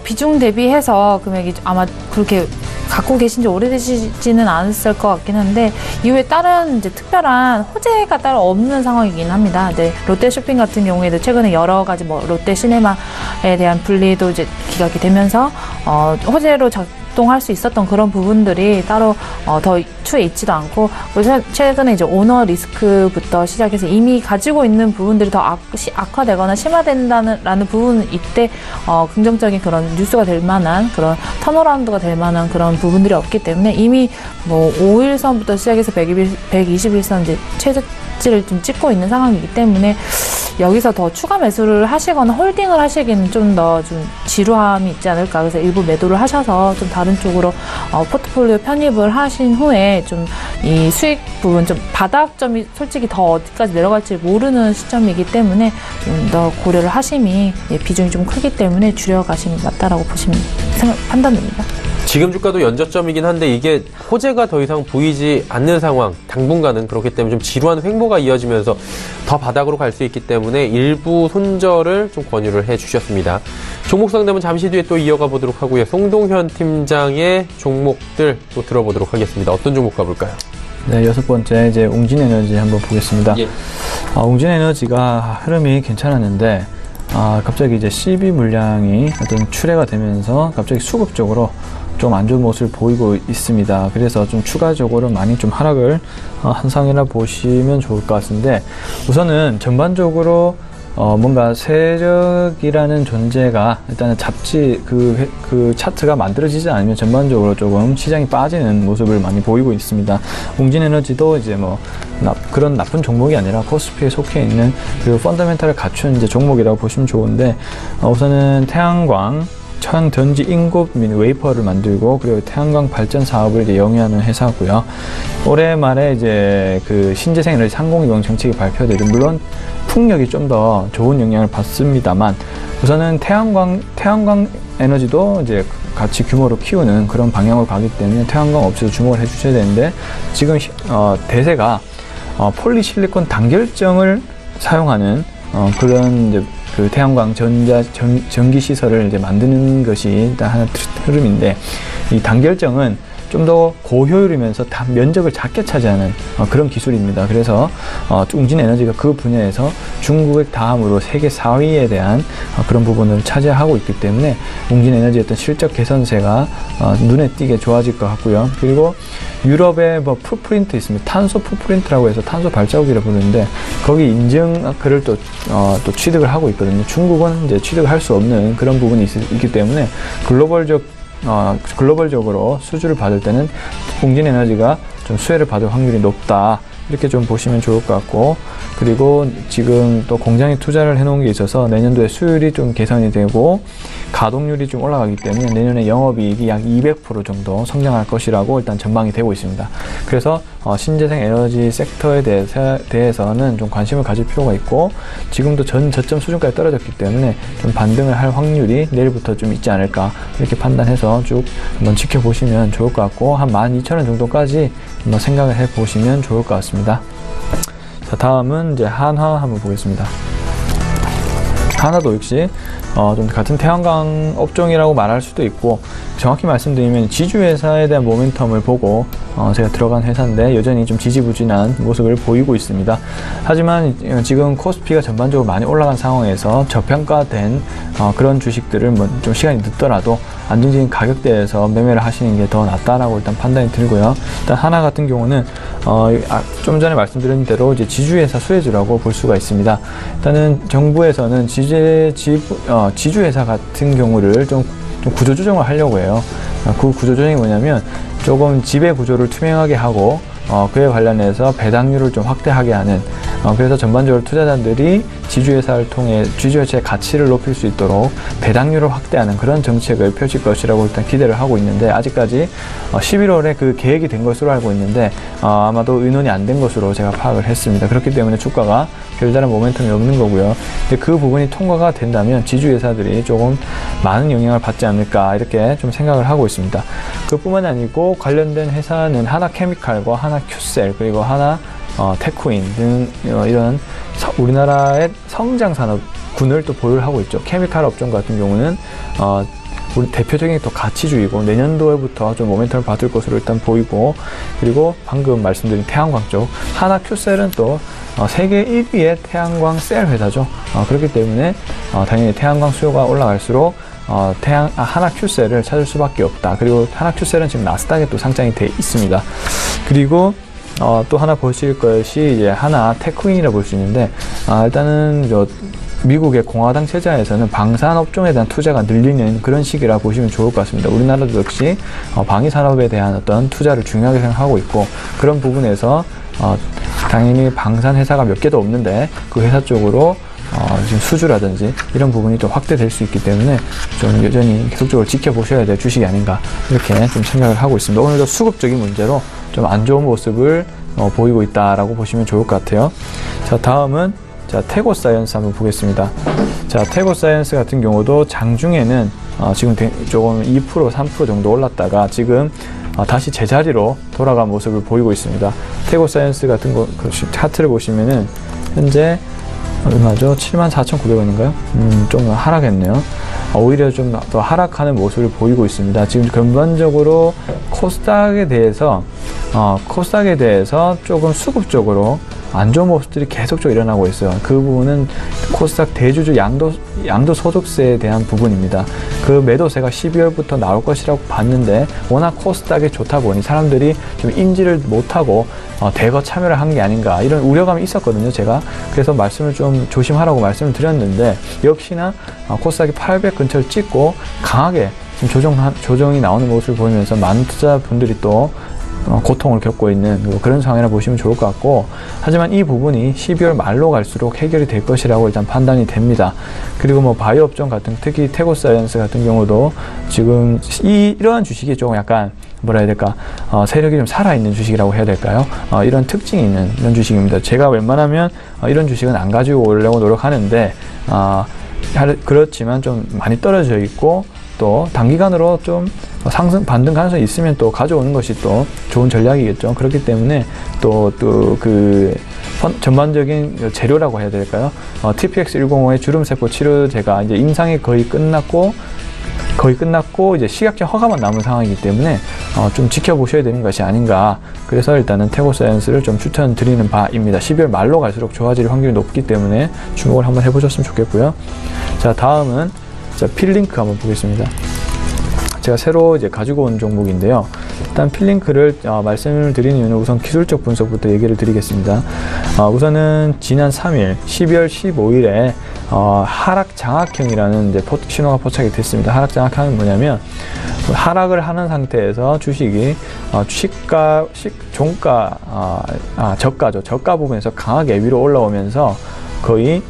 비중 대비해서 금액이 아마 그렇게 갖고 계신 지 오래되시지는 않았을 것 같긴 한데, 이후에 다른 이제 특별한 호재가 따로 없는 상황이긴 합니다. 네, 롯데쇼핑 같은 경우에도 최근에 여러 가지 뭐 롯데시네마에 대한 분리도 이제 기각이 되면서, 호재로 작동할 수 있었던 그런 부분들이 따로 더 추에 있지도 않고, 최근에 이제 오너 리스크부터 시작해서 이미 가지고 있는 부분들이 더 악화되거나 심화된다는 부분, 이때 긍정적인 그런 뉴스가 될 만한 그런 턴어라운드가 될 만한 그런 부분들이 없기 때문에 이미 뭐 5일선부터 시작해서 120일선 이제 최저치를 좀 찍고 있는 상황이기 때문에 여기서 더 추가 매수를 하시거나 홀딩을 하시기는 좀 더 좀 지루함이 있지 않을까. 그래서 일부 매도를 하셔서 좀 다른 쪽으로 포트폴리오 편입을 하신 후에 좀 이 수익 부분 좀 바닥점이 솔직히 더 어디까지 내려갈지 모르는 시점이기 때문에 좀 더 고려를 하심이 비중이 좀 크기 때문에 줄여가심이 맞다라고 보시면 판단됩니다. 지금 주가도 연저점이긴 한데 이게 호재가 더 이상 보이지 않는 상황, 당분간은 그렇기 때문에 좀 지루한 횡보가 이어지면서 더 바닥으로 갈 수 있기 때문에 일부 손절을 좀 권유를 해주셨습니다. 종목 상담은 잠시 뒤에 또 이어가 보도록 하고요. 송동현 팀장의 종목들 또 들어보도록 하겠습니다. 어떤 종목 가볼까요? 네, 6번째 이제 웅진에너지 한번 보겠습니다. 예. 웅진에너지가 흐름이 괜찮았는데 갑자기 이제 CB 물량이 어떤 출회가 되면서 갑자기 수급적으로 좀 안 좋은 모습을 보이고 있습니다. 그래서 좀 추가적으로 많이 좀 하락을 한 상이라 보시면 좋을 것 같은데, 우선은 전반적으로 뭔가 세력이라는 존재가 일단은 그 차트가 만들어지지 않으면 전반적으로 조금 시장이 빠지는 모습을 많이 보이고 있습니다. 웅진에너지도 이제 뭐 그런 나쁜 종목이 아니라 코스피에 속해 있는 그 펀더멘탈을 갖춘 이제 종목이라고 보시면 좋은데, 우선은 태양광, 천전지 인곱 및 웨이퍼를 만들고 그리고 태양광 발전 사업을 이제 영위하는 회사고요. 올해 말에 이제 그 신재생에너지 3020 정책이 발표되고 물론 풍력이 좀 더 좋은 영향을 받습니다만, 우선은 태양광 에너지도 이제 같이 규모로 키우는 그런 방향으로 가기 때문에 태양광 업체도 주목을 해주셔야 되는데, 지금 대세가 폴리실리콘 단결정을 사용하는 그런 이제 그 태양광 전기 시설을 이제 만드는 것이 일단 하나 흐름인데, 이 단결정은 좀 더 고효율이면서 면적을 작게 차지하는 그런 기술입니다. 그래서 웅진에너지가 그 분야에서 중국의 다음으로 세계 4위에 대한 그런 부분을 차지하고 있기 때문에 웅진에너지의 어떤 실적 개선세가 눈에 띄게 좋아질 것 같고요. 그리고 유럽의 뭐 풋프린트 있습니다. 탄소 풋프린트라고 해서 탄소 발자국이라 부르는데, 거기 인증글을 또 취득을 하고 있거든요. 중국은 이제 취득을 할 수 없는 그런 부분이 있기 때문에 글로벌적으로 수주를 받을 때는 웅진에너지가 좀 수혜를 받을 확률이 높다, 이렇게 좀 보시면 좋을 것 같고, 그리고 지금 또 공장에 투자를 해놓은 게 있어서 내년도에 수율이 좀 개선이 되고 가동률이 좀 올라가기 때문에 내년에 영업이익이 약 200% 정도 성장할 것이라고 일단 전망이 되고 있습니다. 그래서 신재생 에너지 섹터에 대해서는 좀 관심을 가질 필요가 있고, 지금도 전 저점 수준까지 떨어졌기 때문에 좀 반등을 할 확률이 내일부터 좀 있지 않을까, 이렇게 판단해서 쭉 한번 지켜보시면 좋을 것 같고, 한 12,000원 정도까지 한번 생각을 해보시면 좋을 것 같습니다. 자, 다음은 이제 한화 한번 보겠습니다. 한화도 역시 좀 같은 태양광 업종이라고 말할 수도 있고, 정확히 말씀드리면 지주회사에 대한 모멘텀을 보고 제가 들어간 회사인데 여전히 좀 지지부진한 모습을 보이고 있습니다. 하지만 지금 코스피가 전반적으로 많이 올라간 상황에서 저평가된 그런 주식들을 좀 시간이 늦더라도 안정적인 가격대에서 매매를 하시는 게 더 낫다라고 일단 판단이 들고요. 일단 하나 같은 경우는 좀 전에 말씀드린 대로 이제 지주회사 수혜주라고 볼 수가 있습니다. 일단은 정부에서는 지주회사 같은 경우를 좀 구조조정을 하려고 해요. 그 구조조정이 뭐냐면 조금 지배 구조를 투명하게 하고 그에 관련해서 배당률을 좀 확대하게 하는, 그래서 전반적으로 투자자들이 지주회사를 통해 지주회사의 가치를 높일 수 있도록 배당률을 확대하는 그런 정책을 펼칠 것이라고 일단 기대를 하고 있는데, 아직까지 11월에 그 계획이 된 것으로 알고 있는데 아마도 의논이 안 된 것으로 제가 파악을 했습니다. 그렇기 때문에 주가가 별다른 모멘텀이 없는 거고요. 근데 그 부분이 통과가 된다면 지주회사들이 조금 많은 영향을 받지 않을까, 이렇게 좀 생각을 하고 있습니다. 그뿐만 아니고 관련된 회사는 하나케미칼과 하나큐셀, 그리고 하나 테크윈 등 이런 우리나라의 성장 산업군을 또 보유를 하고 있죠. 케미칼 업종 같은 경우는 우리 대표적인 또 가치주이고 내년도에부터 좀 모멘텀을 받을 것으로 일단 보이고, 그리고 방금 말씀드린 태양광 쪽 하나큐셀은 또 세계 1위의 태양광 셀 회사죠. 그렇기 때문에 당연히 태양광 수요가 올라갈수록 하나큐셀을 찾을 수밖에 없다. 그리고 하나큐셀은 지금 나스닥에 또 상장이 돼 있습니다. 그리고 또 하나 보실 것이 이제 하나 테크윈이라 볼 수 있는데, 일단은 미국의 공화당 체제에서는 방산 업종에 대한 투자가 늘리는 그런 시기라 보시면 좋을 것 같습니다. 우리나라도 역시 방위 산업에 대한 어떤 투자를 중요하게 생각하고 있고, 그런 부분에서 당연히 방산 회사가 몇 개도 없는데 그 회사 쪽으로 지금 수주라든지 이런 부분이 좀 확대될 수 있기 때문에 좀 여전히 계속적으로 지켜보셔야 될 주식이 아닌가, 이렇게 좀 생각을 하고 있습니다. 오늘도 수급적인 문제로 좀 안 좋은 모습을 보이고 있다라고 보시면 좋을 것 같아요. 자, 다음은 태고사이언스 한번 보겠습니다. 자, 태고사이언스 같은 경우도 장중에는 지금 조금 2%, 3% 정도 올랐다가 지금 다시 제자리로 돌아간 모습을 보이고 있습니다. 태고사이언스 같은 거 차트를 보시면은 현재 얼마죠? 74,900원인가요? 좀 하락했네요. 오히려 좀 더 하락하는 모습을 보이고 있습니다. 지금 전반적으로 코스닥에 대해서 조금 수급적으로 안 좋은 모습들이 계속적으로 일어나고 있어요. 그 부분은 코스닥 대주주 양도소득세에 대한 부분입니다. 그 매도세가 12월부터 나올 것이라고 봤는데 워낙 코스닥이 좋다 보니 사람들이 좀 인지를 못하고 대거 참여를 한 게 아닌가, 이런 우려감이 있었거든요, 제가. 그래서 말씀을 좀 조심하라고 말씀을 드렸는데, 역시나 코스닥이 800 근처를 찍고 강하게 지금 조정이 나오는 모습을 보이면서 많은 투자분들이 또 고통을 겪고 있는 그런 상황이라 보시면 좋을 것 같고, 하지만 이 부분이 12월 말로 갈수록 해결이 될 것이라고 일단 판단이 됩니다. 그리고 뭐 바이오 업종 같은, 특히 태고사이언스 같은 경우도 지금 이러한 주식이 좀 약간 뭐라 해야 될까, 세력이 좀 살아있는 주식이라고 해야 될까요? 이런 특징이 있는 이런 주식입니다. 제가 웬만하면 이런 주식은 안 가지고 오려고 노력하는데 그렇지만 좀 많이 떨어져 있고 또 단기간으로 좀 반등 가능성이 있으면 또 가져오는 것이 또 좋은 전략이겠죠. 그렇기 때문에 또 그 전반적인 재료라고 해야 될까요? TPX-105의 주름세포 치료제가 이제 임상이 거의 끝났고 이제 시각적 허가만 남은 상황이기 때문에 좀 지켜보셔야 되는 것이 아닌가. 그래서 일단은 태고사이언스를 좀 추천드리는 바입니다. 12월 말로 갈수록 좋아질 확률이 높기 때문에 주목을 한번 해보셨으면 좋겠고요. 자, 다음은 필링크 한번 보겠습니다. 제가 새로 이제 가지고 온 종목인데요. 일단 필링크를 말씀을 드리는 이유는 우선 기술적 분석부터 얘기를 드리겠습니다. 우선은 지난 3일 12월 15일에 하락 장악형이라는 이제 신호가 포착이 됐습니다. 하락 장악형은 뭐냐면 하락을 하는 상태에서 주식이 저가 부분에서 강하게 위로 올라오면서 거의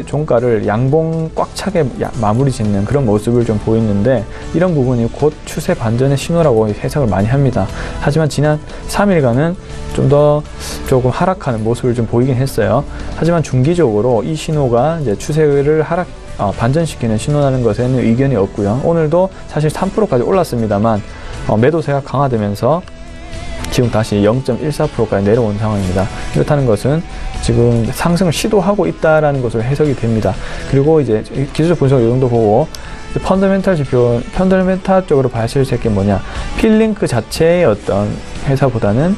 종가를 양봉 꽉 차게 마무리 짓는 그런 모습을 좀 보이는데, 이런 부분이 곧 추세 반전의 신호라고 해석을 많이 합니다. 하지만 지난 3일간은 조금 하락하는 모습을 좀 보이긴 했어요. 하지만 중기적으로 이 신호가 이제 추세를 반전시키는 신호라는 것에는 의견이 없고요. 오늘도 사실 3%까지 올랐습니다만 매도세가 강화되면서 지금 다시 0.14%까지 내려온 상황입니다. 이렇다는 것은 지금 상승을 시도하고 있다라는 것으로 해석이 됩니다. 그리고 이제 기술적 분석 이 정도 보고 펀더멘탈 지표, 펀더멘탈적으로 봐실 수 있는 게 뭐냐, 필링크 자체의 어떤 회사보다는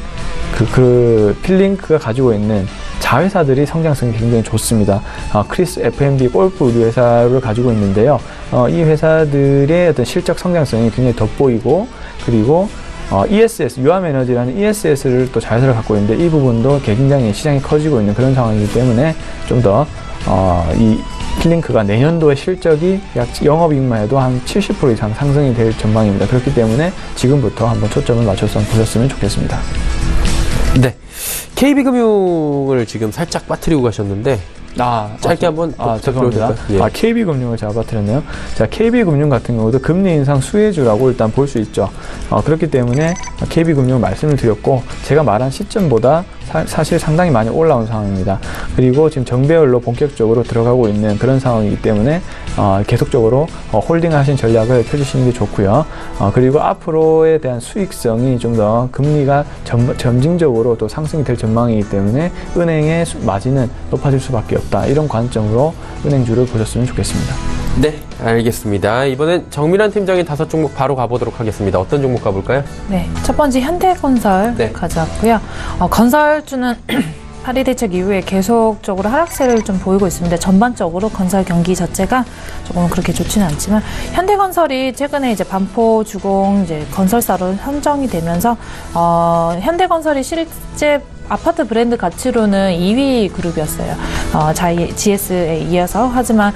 그 필링크가 가지고 있는 자회사들이 성장성이 굉장히 좋습니다. 크리스 F&B 골프 의류 회사를 가지고 있는데요. 이 회사들의 어떤 실적 성장성이 굉장히 돋보이고, 그리고 ESS, 유암에너지라는 ESS를 또 자회사를 갖고 있는데 이 부분도 굉장히 시장이 커지고 있는 그런 상황이기 때문에 좀 더 이 필링크가 내년도의 실적이 약 영업이익만 해도 한 70% 이상 상승이 될 전망입니다. 그렇기 때문에 지금부터 한번 초점을 맞춰서 보셨으면 좋겠습니다. 네, KB금융을 지금 살짝 빠뜨리고 가셨는데 짧게 한번 죄송합니다. 예. KB금융을 제가 빠뜨렸네요. 자, KB금융 같은 경우도 금리 인상 수혜주라고 일단 볼 수 있죠. 그렇기 때문에 KB금융 말씀을 드렸고, 제가 말한 시점보다 사실 상당히 많이 올라온 상황입니다. 그리고 지금 정배열로 본격적으로 들어가고 있는 그런 상황이기 때문에 계속적으로 홀딩 하신 전략을 펴주시는 게 좋고요. 그리고 앞으로에 대한 수익성이 좀 더 금리가 점진적으로 또 상승이 될 전망이기 때문에 은행의 마진은 높아질 수밖에 없다. 이런 관점으로 은행주를 보셨으면 좋겠습니다. 네, 알겠습니다. 이번엔 정밀한 팀장인 5종목 바로 가보도록 하겠습니다. 어떤 종목 가볼까요? 네, 첫 번째 현대건설 가져왔고요. 건설주는 파리 대책 이후에 계속적으로 하락세를 좀 보이고 있습니다. 전반적으로 건설 경기 자체가 조금 그렇게 좋지는 않지만, 현대건설이 최근에 이제 반포 주공 이제 건설사로 선정이 되면서 현대건설이 실제 아파트 브랜드 가치로는 2위 그룹이었어요. GS에 이어서. 하지만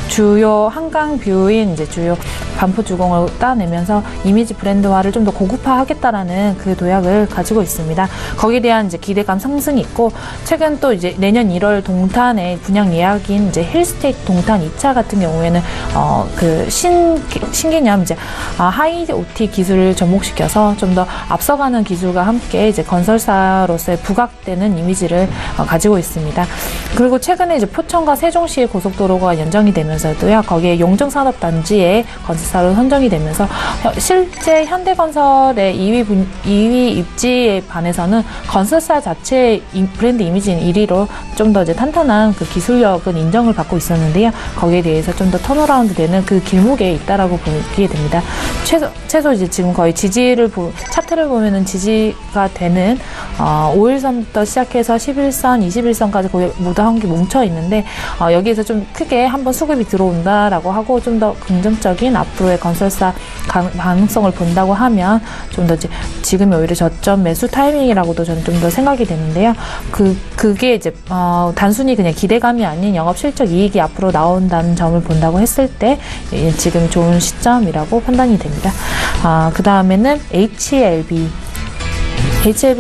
주요 한강 뷰인 이제 주요 반포 주공을 따내면서 이미지 브랜드화를 좀 더 고급화하겠다라는 그 도약을 가지고 있습니다. 거기에 대한 이제 기대감 상승이 있고, 최근 또 이제 내년 1월 동탄에 분양 예약인 이제 힐스테이트 동탄 2차 같은 경우에는 그 신개념 이제 하이 OT 기술을 접목시켜서 좀 더 앞서가는 기술과 함께 이제 건설사로서의 부각되는 이미지를 가지고 있습니다. 그리고 최근에 이제 포천과 세종시의 고속도로가 연장이 되면서도요, 거기에 용정산업단지의 건설사로 선정이 되면서 실제 현대건설의 2위 입지에 반해서는 건설사 자체의 브랜드 이미지인 1위로 좀 더 이제 탄탄한 그 기술력은 인정을 받고 있었는데요. 거기에 대해서 좀 더 턴어라운드 되는 그 길목에 있다라고 보게 됩니다. 최소 이제 지금 거의 차트를 보면은 지지가 되는 5일선부터 시작해서 11선, 21선까지 거의 모두 한 개 뭉쳐 있는데, 여기에서 좀 크게 한번 수급이 들어온다라고 하고 좀 더 긍정적인 앞으로의 건설사 가능성을 본다고 하면 좀 더 지금이 오히려 저점 매수 타이밍이라고도 저는 좀 더 생각이 되는데요. 그게 이제 단순히 그냥 기대감이 아닌 영업 실적 이익이 앞으로 나온다는 점을 본다고 했을 때 지금 좋은 시점이라고 판단이 됩니다. 그 다음에는 HLB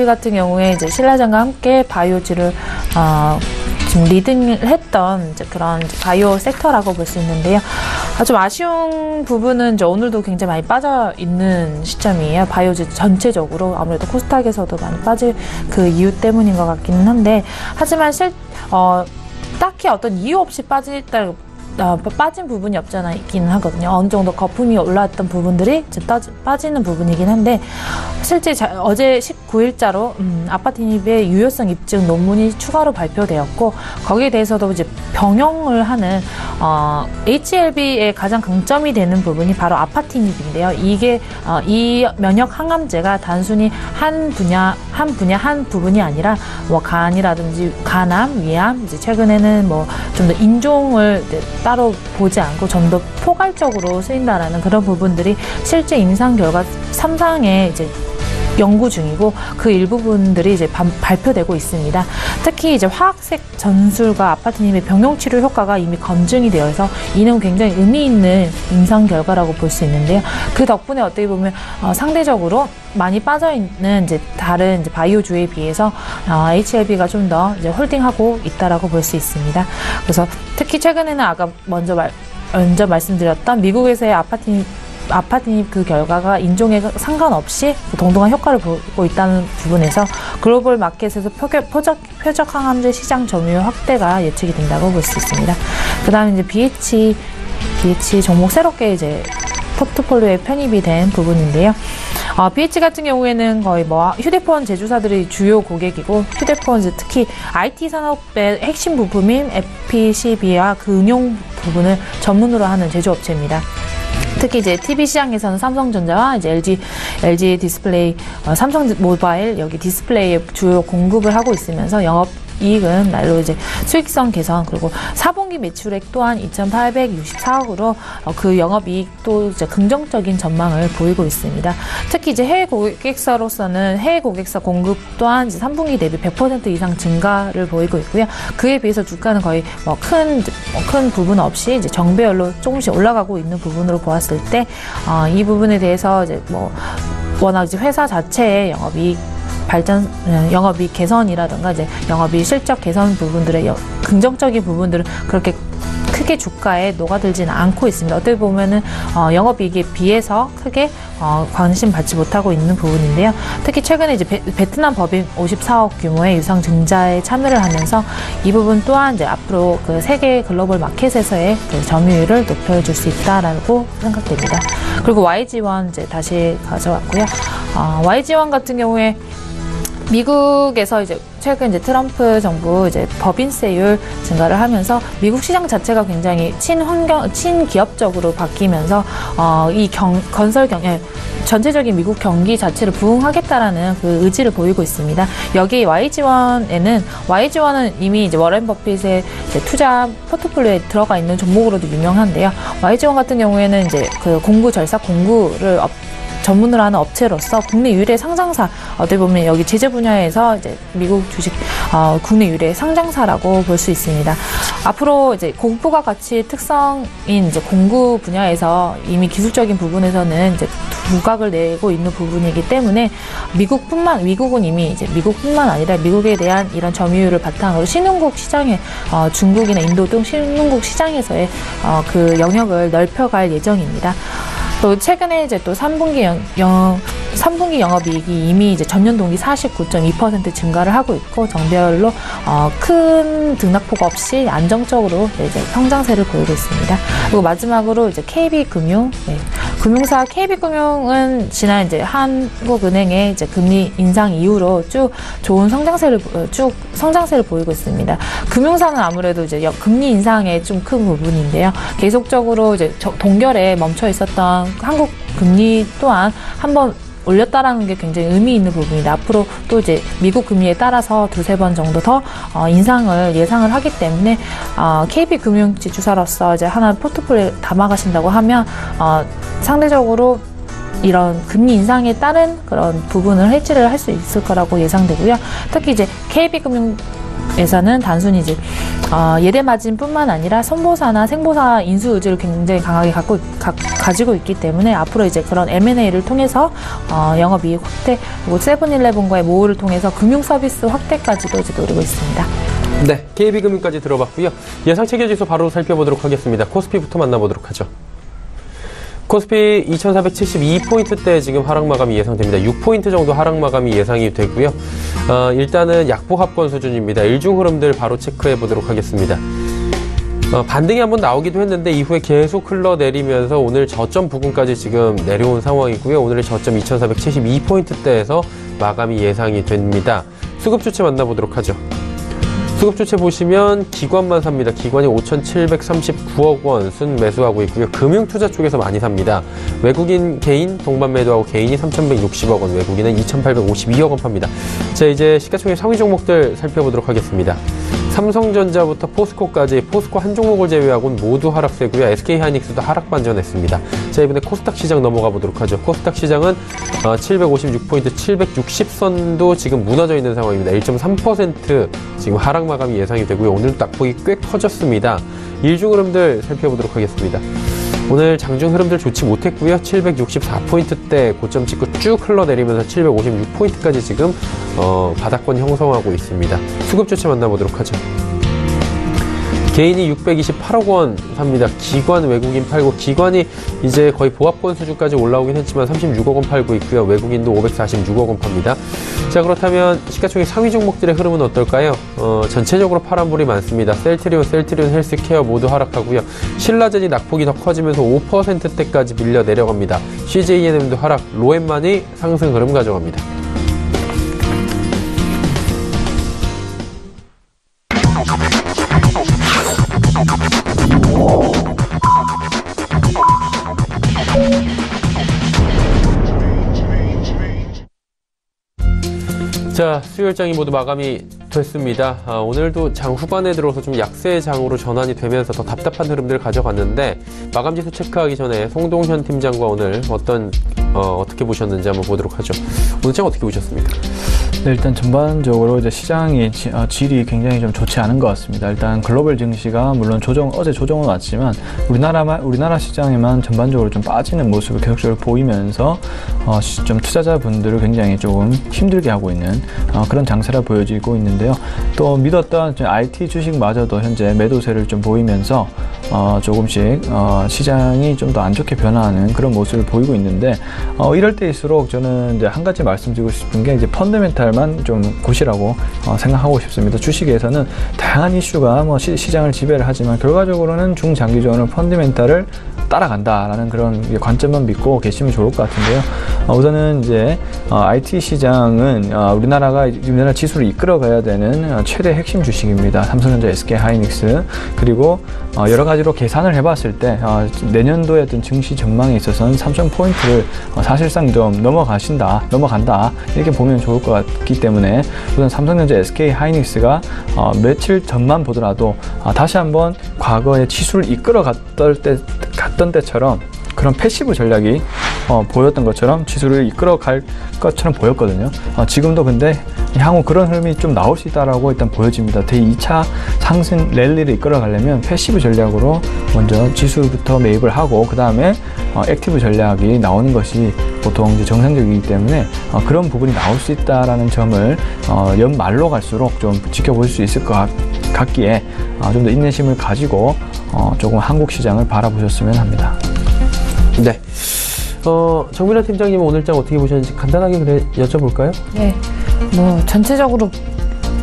같은 경우에 이제 신라젠과 함께 바이오주를 지금 리딩을 했던 이제 그런 바이오 섹터라고 볼 수 있는데요. 좀 아쉬운 부분은 이제 오늘도 굉장히 많이 빠져 있는 시점이에요. 바이오주 전체적으로 아무래도 코스닥에서도 많이 빠질 그 이유 때문인 것 같기는 한데, 하지만 딱히 어떤 이유 없이 빠지다 빠진 부분이 없잖아 있긴 하거든요. 어느 정도 거품이 올라왔던 부분들이 이제 빠지는 부분이긴 한데 실제 어제 19일자로 아파티닙의 유효성 입증 논문이 추가로 발표되었고 거기에 대해서도 이제 병용을 하는 HLB의 가장 강점이 되는 부분이 바로 아파티닙인데요. 이게 이 면역 항암제가 단순히 한 부분이 아니라 뭐 간이라든지 간암, 위암, 이제 최근에는 뭐 좀 더 인종을 따로 보지 않고 좀 더 포괄적으로 쓰인다라는 그런 부분들이 실제 임상 결과 3상에 이제 연구 중이고 그 일부분들이 이제 발표되고 있습니다. 특히 이제 화학색 전술과 아파티닙의 병용 치료 효과가 이미 검증이 되어서 이는 굉장히 의미 있는 임상 결과라고 볼 수 있는데요. 그 덕분에 어떻게 보면 상대적으로 많이 빠져 있는 이제 다른 이제 바이오주에 비해서 HLB가 좀 더 이제 홀딩하고 있다라고 볼 수 있습니다. 그래서 특히 최근에는 아까 먼저 말씀드렸던 미국에서의 아파티닙 그 결과가 인종에 상관없이 동등한 효과를 보고 있다는 부분에서 글로벌 마켓에서 표적 항암제 시장 점유율 확대가 예측이 된다고 볼 수 있습니다. 그 다음에 이제 BH 종목 새롭게 이제 포트폴리오에 편입이 된 부분인데요. BH 같은 경우에는 거의 뭐 휴대폰 제조사들이 주요 고객이고 휴대폰 특히 IT 산업의 핵심 부품인 FPCB와 그 응용 부분을 전문으로 하는 제조업체입니다. 특히 이제 TV 시장에서는 삼성전자와 이제 LG 디스플레이, 삼성 모바일 여기 디스플레이에 주요 공급을 하고 있으면서 영업이익은 날로 이제 수익성 개선 그리고 4분기 매출액 또한 2,864억으로 그 영업이익도 이제 긍정적인 전망을 보이고 있습니다. 특히 이제 해외 고객사로서는 해외 고객사 공급 또한 이제 3분기 대비 100% 이상 증가를 보이고 있고요. 그에 비해서 주가는 거의 뭐 큰 부분 없이 이제 정배열로 조금씩 올라가고 있는 부분으로 보았을 때 이 부분에 대해서 이제 뭐 워낙 이제 회사 자체의 영업이익 개선이라든가 이제 영업이익 실적 개선 부분들의 긍정적인 부분들은 그렇게 크게 주가에 녹아들지는 않고 있습니다. 어떻게 보면은 영업이익에 비해서 크게 관심 받지 못하고 있는 부분인데요. 특히 최근에 이제 베트남 법인 54억 규모의 유상 증자에 참여를 하면서 이 부분 또한 이제 앞으로 그 세계 글로벌 마켓에서의 그 점유율을 높여줄 수 있다라고 생각됩니다. 그리고 YG1 이제 다시 가져왔고요. YG1 같은 경우에 미국에서 이제 최근 이제 트럼프 정부 이제 법인세율 증가를 하면서 미국 시장 자체가 굉장히 친기업적으로 바뀌면서 전체적인 미국 경기 자체를 부흥하겠다라는 그 의지를 보이고 있습니다. 여기 YG1은 이미 이제 워렌 버핏의 이제 투자 포트폴리오에 들어가 있는 종목으로도 유명한데요. YG1 같은 경우에는 이제 그 절삭 공구를 전문으로 하는 업체로서 국내 유일의 상장사, 어떻게 보면 여기 제재 분야에서 이제 미국 주식 국내 유일의 상장사라고 볼 수 있습니다. 앞으로 이제 고부가 가치 특성인 이제 공구 분야에서 이미 기술적인 부분에서는 이제 두각을 내고 있는 부분이기 때문에 미국은 이미 이제 미국뿐만 아니라 미국에 대한 이런 점유율을 바탕으로 신흥국 시장에 중국이나 인도 등 신흥국 시장에서의 그 영역을 넓혀갈 예정입니다. 또 최근에 이제 또 3분기 영업이익이 이미 이제 전년 동기 49.2% 증가를 하고 있고 정배열로 큰 등락폭 없이 안정적으로 이제 성장세를 보이고 있습니다. 그리고 마지막으로 이제 KB금융, 금융사 KB금융은 지난 이제 한국은행의 이제 금리 인상 이후로 쭉 좋은 성장세를 보이고 있습니다. 금융사는 아무래도 이제 금리 인상에 좀 큰 부분인데요. 계속적으로 이제 동결에 멈춰 있었던 한국 금리 또한 한번 올렸다라는 게 굉장히 의미 있는 부분입니다. 앞으로 또 이제 미국 금리에 따라서 두세 번 정도 더 인상을 예상을 하기 때문에 KB 금융지주사로서 이제 하나 포트폴리오에 담아가신다고 하면 상대적으로 이런 금리 인상에 따른 그런 부분을 해지를 할 수 있을 거라고 예상되고요. 특히 이제 KB금융에서는 단순히 이제 예대 마진뿐만 아니라 선보사나 생보사 인수 의지를 굉장히 강하게 가지고 있기 때문에 앞으로 이제 그런 M&A를 통해서 영업이익 확대 그리고 세븐일레븐과의 모호를 통해서 금융 서비스 확대까지도 이제 노리고 있습니다. 네, KB금융까지 들어봤고요. 예상 체결지수 바로 살펴보도록 하겠습니다. 코스피부터 만나보도록 하죠. 코스피 2472포인트대 지금 하락 마감이 예상됩니다. 6포인트 정도 하락 마감이 예상이 되고요. 일단은 약보합권 수준입니다. 일중 흐름들 바로 체크해 보도록 하겠습니다. 반등이 한번 나오기도 했는데 이후에 계속 흘러내리면서 오늘 저점 부근까지 지금 내려온 상황이고요. 오늘의 저점 2472포인트대에서 마감이 예상이 됩니다. 수급 주체 만나보도록 하죠. 수급 주체 보시면 기관만 삽니다. 기관이 5,739억 원 순 매수하고 있고요. 금융투자 쪽에서 많이 삽니다. 외국인 개인 동반 매도하고 개인이 3,160억 원, 외국인은 2,852억 원 팝니다. 자, 이제 시가총액 상위 종목들 살펴보도록 하겠습니다. 삼성전자부터 포스코까지 포스코 한 종목을 제외하고는 모두 하락세고요. SK하이닉스도 하락 반전했습니다. 자, 이번에 코스닥 시장 넘어가 보도록 하죠. 코스닥 시장은 756포인트, 760선도 지금 무너져 있는 상황입니다. 1.3% 지금 하락 마감이 예상이 되고요. 오늘 낙폭이 꽤 커졌습니다. 일중 흐름들 살펴보도록 하겠습니다. 오늘 장중 흐름들 좋지 못했고요. 764포인트대 고점 찍고 쭉 흘러내리면서 756포인트까지 지금 바닥권 형성하고 있습니다. 수급 주체 만나보도록 하죠. 개인이 628억 원 삽니다. 기관 외국인 팔고, 기관이 이제 거의 보합권 수준까지 올라오긴 했지만 36억 원 팔고 있고요. 외국인도 546억 원 팝니다. 자, 그렇다면 시가총액 상위 종목들의 흐름은 어떨까요? 전체적으로 파란불이 많습니다. 셀트리온, 헬스케어 모두 하락하고요. 신라젠이 낙폭이 더 커지면서 5%대까지 밀려 내려갑니다. CJENM도 하락, 로엔만이 상승 흐름 가져갑니다. 자, 수요일장이 모두 마감이 됐습니다. 오늘도 장 후반에 들어서 좀 약세 장으로 전환이 되면서 더 답답한 흐름들을 가져갔는데, 마감지수 체크하기 전에 송동현 팀장과 오늘 어떻게 보셨는지 한번 보도록 하죠. 오늘 장 어떻게 보셨습니까? 네, 일단 전반적으로 이제 시장이 질이 굉장히 좀 좋지 않은 것 같습니다. 일단 글로벌 증시가 물론 어제 조정은 왔지만 우리나라 시장에만 전반적으로 좀 빠지는 모습을 계속적으로 보이면서 좀 투자자분들을 굉장히 조금 힘들게 하고 있는 그런 장세라 보여지고 있는데요. 또 믿었던 IT 주식마저도 현재 매도세를 좀 보이면서 조금씩 시장이 좀 더 안 좋게 변화하는 그런 모습을 보이고 있는데, 이럴 때일수록 저는 이제 한 가지 말씀드리고 싶은 게, 이제 펀더멘탈만 좀 굿이라고 생각하고 싶습니다. 주식에서는 다양한 이슈가 시장을 지배를 하지만 결과적으로는 중장기적으로는 펀더멘탈을 따라간다라는 그런 관점만 믿고 계시면 좋을 것 같은데요. 우선은 이제 IT 시장은 우리나라 지수를 이끌어가야 되는 최대 핵심 주식입니다. 삼성전자, SK하이닉스. 그리고 여러 가지로 계산을 해봤을 때 내년도의 어떤 증시 전망에 있어서는 3,000포인트를 사실상 좀 넘어간다 이렇게 보면 좋을 것 같기 때문에, 우선 삼성전자, SK하이닉스가 며칠 전만 보더라도 다시 한번 과거에 지수를 이끌어갔던 때처럼 그런 패시브 전략이 보였던 것처럼 지수를 이끌어갈 것처럼 보였거든요. 지금도 근데 향후 그런 흐름이 좀 나올 수 있다라고 일단 보여집니다. 제2차 상승 랠리를 이끌어가려면 패시브 전략으로 먼저 지수부터 매입을 하고, 그 다음에 액티브 전략이 나오는 것이 보통 이제 정상적이기 때문에 그런 부분이 나올 수 있다라는 점을 연말로 갈수록 좀 지켜볼 수 있을 것 같기에 좀 더 인내심을 가지고 조금 한국 시장을 바라보셨으면 합니다. 네. 정민아 팀장님은 오늘 장 어떻게 보셨는지 간단하게 여쭤볼까요? 네. 전체적으로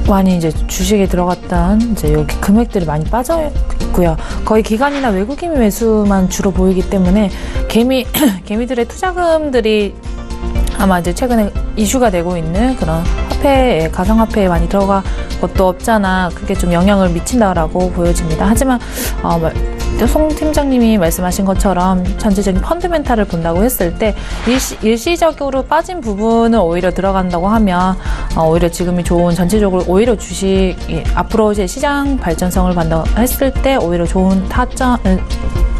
많이 이제 주식에 들어갔던 이제 여기 금액들이 많이 빠져 있고요. 거의 기관이나 외국인 매수만 주로 보이기 때문에 개미들의 투자금들이 아마 이제 최근에 이슈가 되고 있는 그런 화폐에, 가상화폐에 많이 들어가 것도 없잖아 그게 좀 영향을 미친다라고 보여집니다. 하지만 송 팀장님이 말씀하신 것처럼 전체적인 펀드멘탈을 본다고 했을 때 일시적으로 빠진 부분을 오히려 들어간다고 하면 오히려 지금이 좋은, 전체적으로 오히려 주식이 앞으로 이제 시장 발전성을 본다고 했을 때 오히려 좋은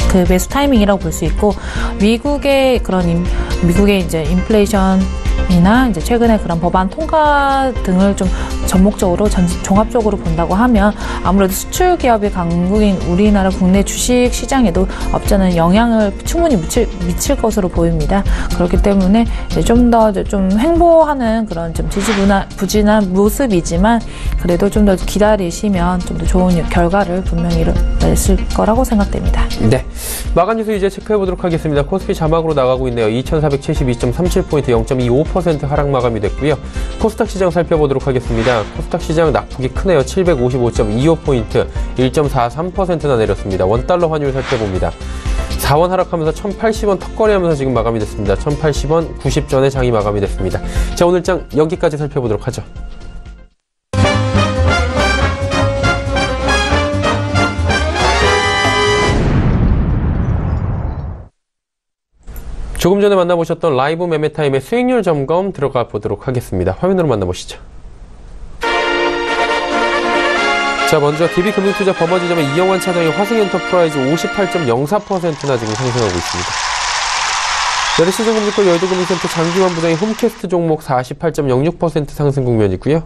그 매수 타이밍이라고 볼 수 있고, 미국의 이제 인플레이션이나 이제 최근에 그런 법안 통과 등을 좀 전목적으로 종합적으로 본다고 하면 아무래도 수출 기업이 강국인 우리나라 국내 주식 시장에도 없잖은 영향을 충분히 미칠 것으로 보입니다. 그렇기 때문에 좀 더 좀 횡보하는 그런 좀 지지부진한 모습이지만 그래도 좀 더 기다리시면 좀 더 좋은 결과를 분명히 냈을 거라고 생각됩니다. 네. 마감 지수 이제 체크해 보도록 하겠습니다. 코스피 자막으로 나가고 있네요. 2472.37포인트 0.25% 하락 마감이 됐고요. 코스닥 시장 살펴보도록 하겠습니다. 시장, 코스닥 시장 낙폭이 크네요. 755.25포인트, 1.43%나 내렸습니다. 원달러 환율 살펴봅니다. 4원 하락하면서 1080원 턱걸이하면서 지금 마감이 됐습니다. 1080원 90전에 장이 마감이 됐습니다. 자, 오늘 장 여기까지 살펴보도록 하죠. 조금 전에 만나보셨던 라이브 매매타임의 수익률 점검 들어가 보도록 하겠습니다. 화면으로 만나보시죠. 자, 먼저 DB금융투자 버머지점의 이영환 차장의 화승엔터프라이즈 58.04%나 지금 상승하고 있습니다. 메리츠증권증권 여의도금융센터 장기환 부장의 홈캐스트 종목 48.06% 상승 국면이고요.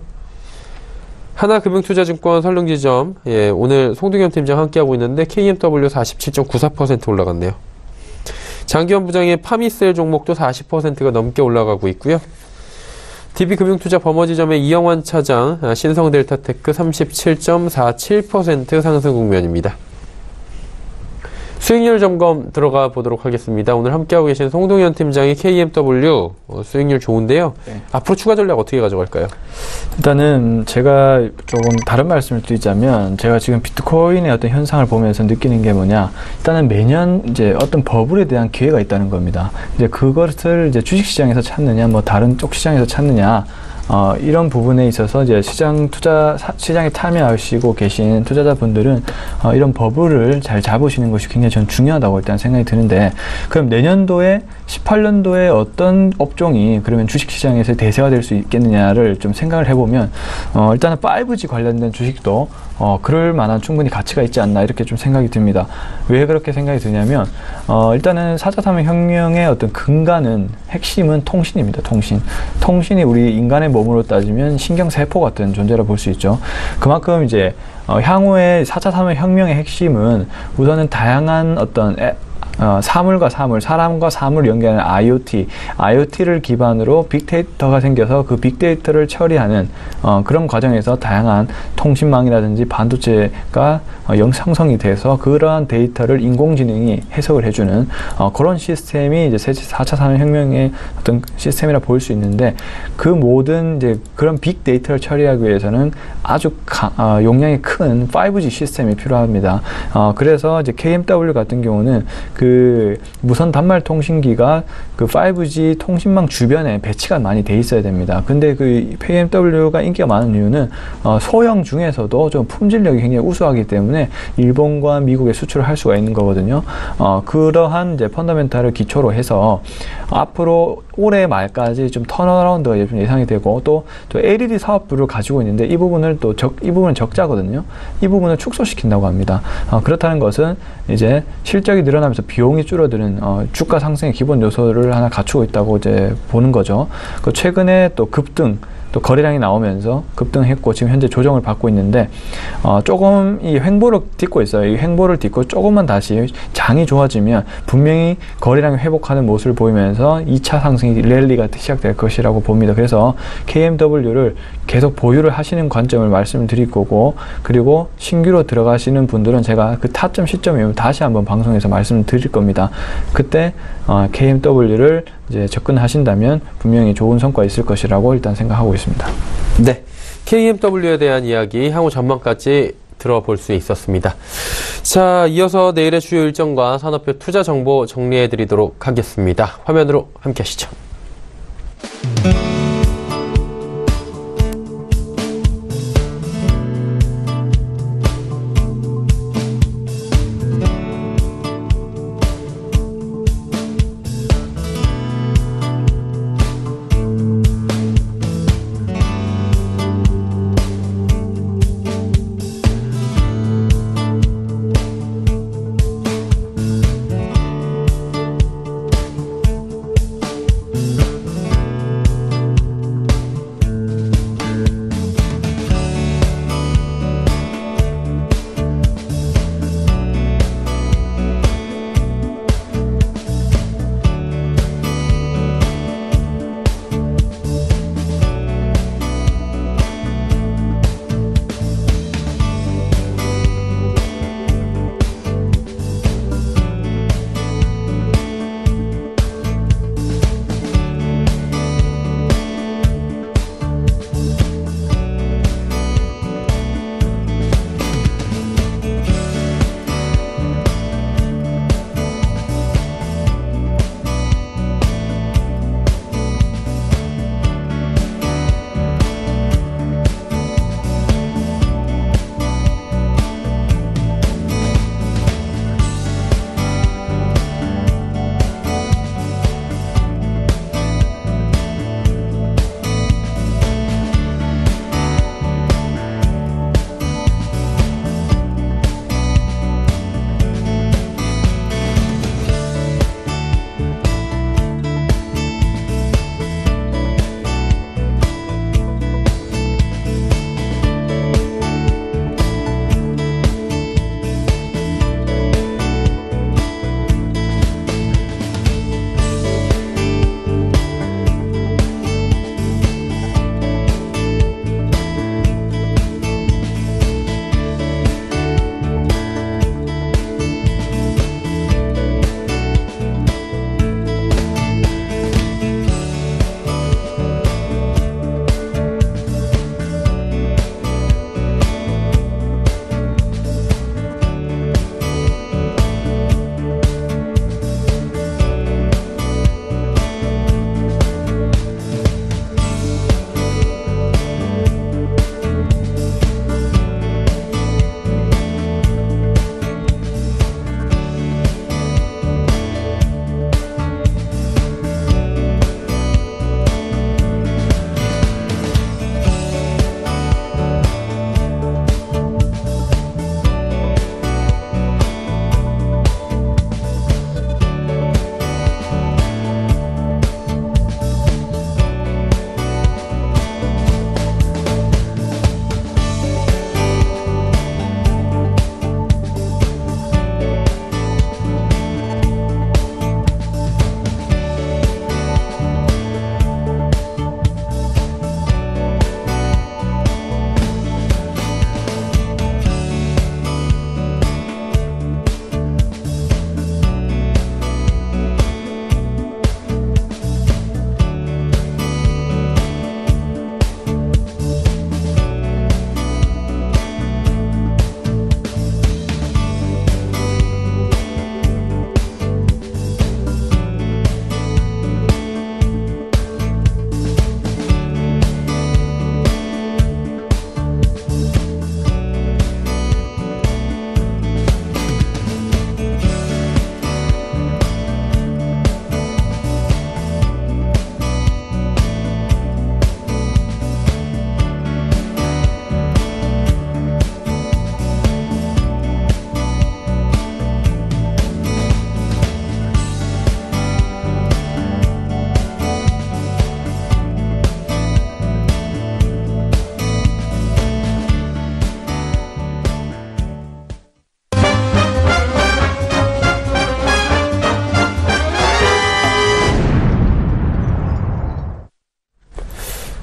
하나금융투자증권 설릉지점, 오늘 송동현 팀장 함께하고 있는데 KMW 47.94% 올라갔네요. 장기환 부장의 파미셀 종목도 40%가 넘게 올라가고 있고요. DB금융투자 버머지점의 이영환 차장, 신성델타테크 37.47% 상승 국면입니다. 수익률 점검 들어가 보도록 하겠습니다. 오늘 함께하고 계신 송동현 팀장이 KMW 수익률 좋은데요. 네. 앞으로 추가 전략 어떻게 가져갈까요? 일단은 제가 조금 다른 말씀을 드리자면, 제가 지금 비트코인의 어떤 현상을 보면서 느끼는 게 뭐냐, 일단은 매년 이제 어떤 버블에 대한 기회가 있다는 겁니다. 이제 그것을 이제 주식시장에서 찾느냐, 뭐 다른 쪽 시장에서 찾느냐, 이런 부분에 있어서 이제 시장에 참여하시고 계신 투자자분들은 이런 버블을 잘 잡으시는 것이 굉장히 저는 중요하다고 일단 생각이 드는데, 그럼 내년도에 18년도에 어떤 업종이 그러면 주식시장에서 대세가 될 수 있겠느냐를 좀 생각을 해보면, 일단은 5G 관련된 주식도 그럴 만한 충분히 가치가 있지 않나, 이렇게 좀 생각이 듭니다. 왜 그렇게 생각이 드냐면, 일단은 4차 산업혁명의 어떤 근간은, 핵심은 통신입니다. 통신이 우리 인간의 몸으로 따지면 신경세포 같은 존재라 볼 수 있죠. 그만큼 이제 향후의 4차 산업혁명의 핵심은 우선은 다양한 어떤 사물과 사물, 사람과 사물을 연결하는 IoT를 기반으로 빅데이터가 생겨서 그 빅데이터를 처리하는 그런 과정에서 다양한 통신망이라든지 반도체가 형성이 돼서 그러한 데이터를 인공지능이 해석을 해주는 그런 시스템이 이제 4차 산업혁명의 어떤 시스템이라 볼 수 있는데, 그 모든 이제 그런 빅데이터를 처리하기 위해서는 아주 용량이 큰 5G 시스템이 필요합니다. 그래서 이제 KMW 같은 경우는 그 무선 단말 통신기가 그 5G 통신망 주변에 배치가 많이 돼 있어야 됩니다. 근데 그 KMW가 인기가 많은 이유는 소형 중에서도 좀 품질력이 굉장히 우수하기 때문에 일본과 미국에 수출을 할 수가 있는 거거든요. 그러한 이제 펀더멘탈을 기초로 해서 앞으로 올해 말까지 좀 턴어라운드가 좀 예상이 되고, 또 LED 사업부를 가지고 있는데 이 부분은 적자거든요. 이 부분을 축소시킨다고 합니다. 그렇다는 것은 이제 실적이 늘어나면서 비용이 줄어드는 주가 상승의 기본 요소를 하나 갖추고 있다고 이제 보는 거죠. 최근에 또 급등, 또 거래량이 나오면서 급등했고 지금 현재 조정을 받고 있는데, 조금 이 횡보를 딛고 있어요. 이 횡보를 딛고 조금만 다시 장이 좋아지면 분명히 거래량이 회복하는 모습을 보이면서 2차 상승이 랠리가 시작될 것이라고 봅니다. 그래서 KMW를 계속 보유를 하시는 관점을 말씀을 드릴 거고, 그리고 신규로 들어가시는 분들은 제가 그 타점 시점이면 다시 한번 방송에서 말씀을 드릴 겁니다. 그때 KMW를 이제 접근하신다면 분명히 좋은 성과 있을 것이라고 일단 생각하고 있습니다. 네, KMW에 대한 이야기, 향후 전망까지 들어볼 수 있었습니다. 자, 이어서 내일의 주요 일정과 산업별 투자 정보 정리해 드리도록 하겠습니다. 화면으로 함께 하시죠.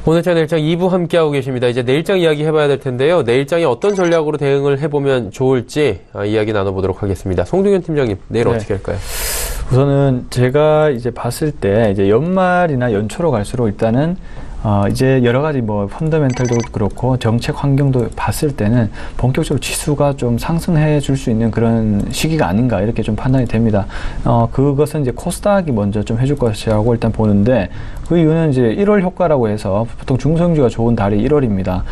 오늘자 내일장 2부 함께하고 계십니다. 이제 내일장 이야기 해봐야 될 텐데요. 내일장이 어떤 전략으로 대응을 해보면 좋을지 이야기 나눠보도록 하겠습니다. 송동현 팀장님, 내일 네. 어떻게 할까요? 우선은 제가 이제 봤을 때 이제 연말이나 연초로 갈수록 일단은 이제 여러 가지 뭐 펀더멘털도 그렇고 정책 환경도 봤을 때는 본격적으로 지수가 좀 상승해 줄 수 있는 그런 시기가 아닌가 이렇게 좀 판단이 됩니다. 그것은 이제 코스닥이 먼저 좀 해줄 것이라고 일단 보는데 그 이유는 이제 1월 효과라고 해서 보통 중성주가 좋은 달이 1월입니다.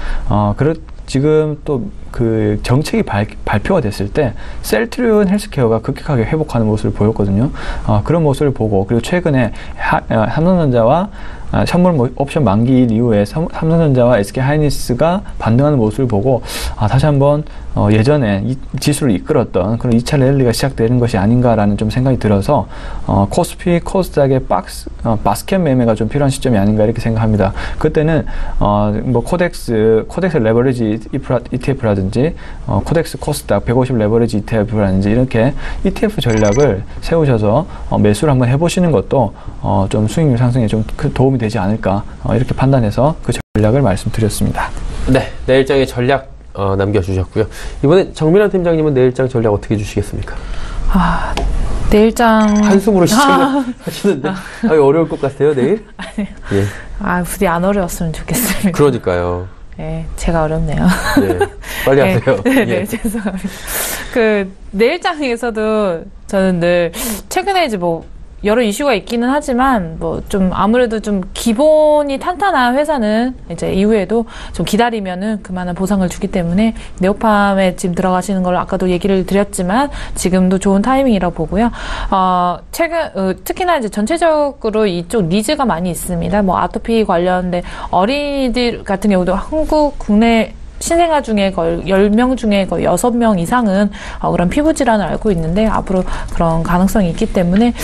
지금 또 그 정책이 발표가 됐을 때 셀트리온 헬스케어가 급격하게 회복하는 모습을 보였거든요. 그런 모습을 보고 그리고 최근에 삼성전자와 현물 옵션 만기일 이후에 삼성전자와 SK하이닉스가 반등하는 모습을 보고 다시 한번 예전에 이 지수를 이끌었던 그런 2차 랠리가 시작되는 것이 아닌가라는 좀 생각이 들어서 코스피, 코스닥의 바스켓 매매가 좀 필요한 시점이 아닌가 이렇게 생각합니다. 그때는 뭐 코덱스 레버리지 ETF라든지 코덱스 코스닥 150 레버리지 ETF라든지 이렇게 ETF 전략을 세우셔서 매수를 한번 해보시는 것도 좀 수익률 상승에 좀 도움이 되지 않을까 이렇게 판단해서 그 전략을 말씀드렸습니다. 네, 내일장의 전략 남겨주셨고요. 이번에 정민환 팀장님은 내일장 전략 어떻게 주시겠습니까? 내일장 한숨으로 시청을 하시는데 어려울 것 같아요, 내일? 아니요. 부디 안 어려웠으면 좋겠습니다. 그러니까요. 네, 제가 어렵네요. 네, 빨리 하세요. 네, 죄송합니다. 내일장에서도 저는 늘 최근에 이제 뭐 여러 이슈가 있기는 하지만 뭐 좀 아무래도 좀 기본이 탄탄한 회사는 이제 이후에도 좀 기다리면은 그만한 보상을 주기 때문에 네오팜에 지금 들어가시는 걸 아까도 얘기를 드렸지만 지금도 좋은 타이밍이라고 보고요. 특히나 이제 전체적으로 이쪽 니즈가 많이 있습니다. 뭐 아토피 관련된 어린이들 같은 경우도 국내 신생아 중에 거의 10명 중에 거의 6명 이상은 그런 피부 질환을 앓고 있는데 앞으로 그런 가능성이 있기 때문에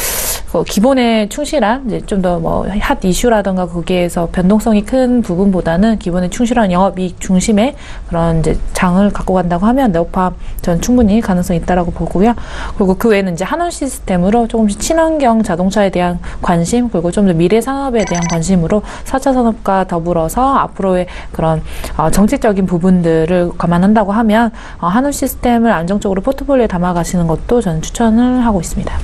기본에 충실한 이제 좀 더 뭐 핫 이슈라든가 거기에서 변동성이 큰 부분보다는 기본에 충실한 영업이익 중심의 그런 이제 장을 갖고 간다고 하면 네오팜 전 충분히 가능성이 있다라고 보고요. 그리고 그 외에는 이제 한원 시스템으로 조금씩 친환경 자동차에 대한 관심 그리고 좀 더 미래 산업에 대한 관심으로 4차 산업과 더불어서 앞으로의 그런 정책적인 부분들을 감안한다고 하면 한원 시스템을 안정적으로 포트폴리오에 담아가시는 것도 저는 추천을 하고 있습니다.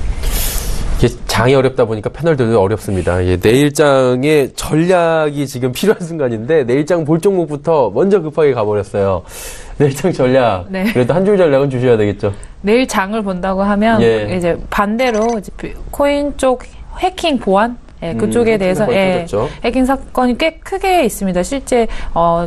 장이 어렵다 보니까 패널들도 어렵습니다. 내일장의 전략이 지금 필요한 순간인데 내일장 볼 종목부터 먼저 급하게 가버렸어요. 내일장 전략. 네. 그래도 한 줄 전략은 주셔야 되겠죠. 내일 장을 본다고 하면 이제 반대로 이제 코인 쪽 해킹 보안 그쪽에 대해서 해킹 사건이 꽤 크게 있습니다. 실제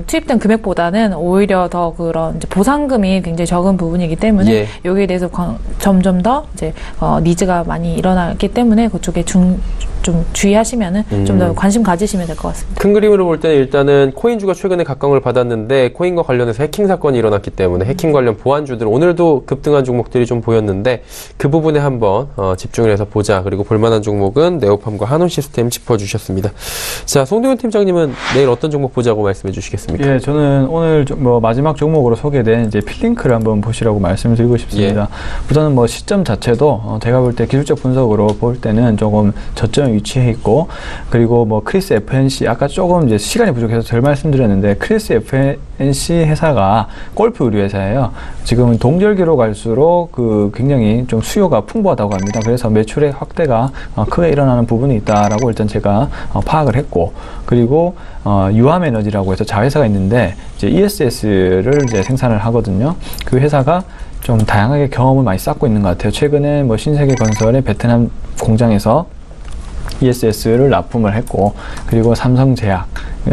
투입된 금액보다는 오히려 더 그런 이제 보상금이 굉장히 적은 부분이기 때문에 여기에 대해서 점점 더 이제 니즈가 많이 일어나기 때문에 그쪽에 좀 주의하시면은 좀 더 관심 가지시면 될 것 같습니다. 큰 그림으로 볼 때는 일단은 코인주가 최근에 각광을 받았는데 코인과 관련해서 해킹 사건이 일어났기 때문에 해킹 관련 보안주들 오늘도 급등한 종목들이 좀 보였는데 그 부분에 한번 집중을 해서 보자. 그리고 볼만한 종목은 네오팜과 한원 시스템 짚어주셨습니다. 자, 송동현 팀장님은 내일 어떤 종목 보자고 말씀해 주시겠습니까? 저는 오늘 뭐 마지막 종목으로 소개된 이제 필링크를 한번 보시라고 말씀을 드리고 싶습니다. 우선은 뭐 시점 자체도 제가 볼 때 기술적 분석으로 볼 때는 조금 저점에 위치해 있고 그리고 뭐 크리스 FNC 아까 조금 이제 시간이 부족해서 덜 말씀드렸는데 크리스 FNC 회사가 골프 의류 회사예요. 지금은 동절기로 갈수록 굉장히 좀 수요가 풍부하다고 합니다. 그래서 매출의 확대가 크게 일어나는 부분이 있다라고 일단 제가 파악을 했고 그리고 유암에너지라고 해서 자회사가 있는데 이제 ESS를 이제 생산을 하거든요. 그 회사가 좀 다양하게 경험을 많이 쌓고 있는 것 같아요. 최근에 뭐 신세계건설의 베트남 공장에서 ESS를 납품을 했고 그리고 삼성제약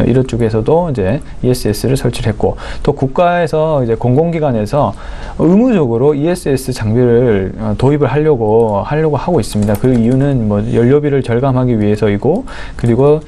이런 쪽에서도 이제 ESS를 설치를 했고 또 국가에서 이제 공공기관에서 의무적으로 ESS 장비를 도입을 하려고 하고 있습니다. 그 이유는 뭐 연료비를 절감하기 위해서이고 그리고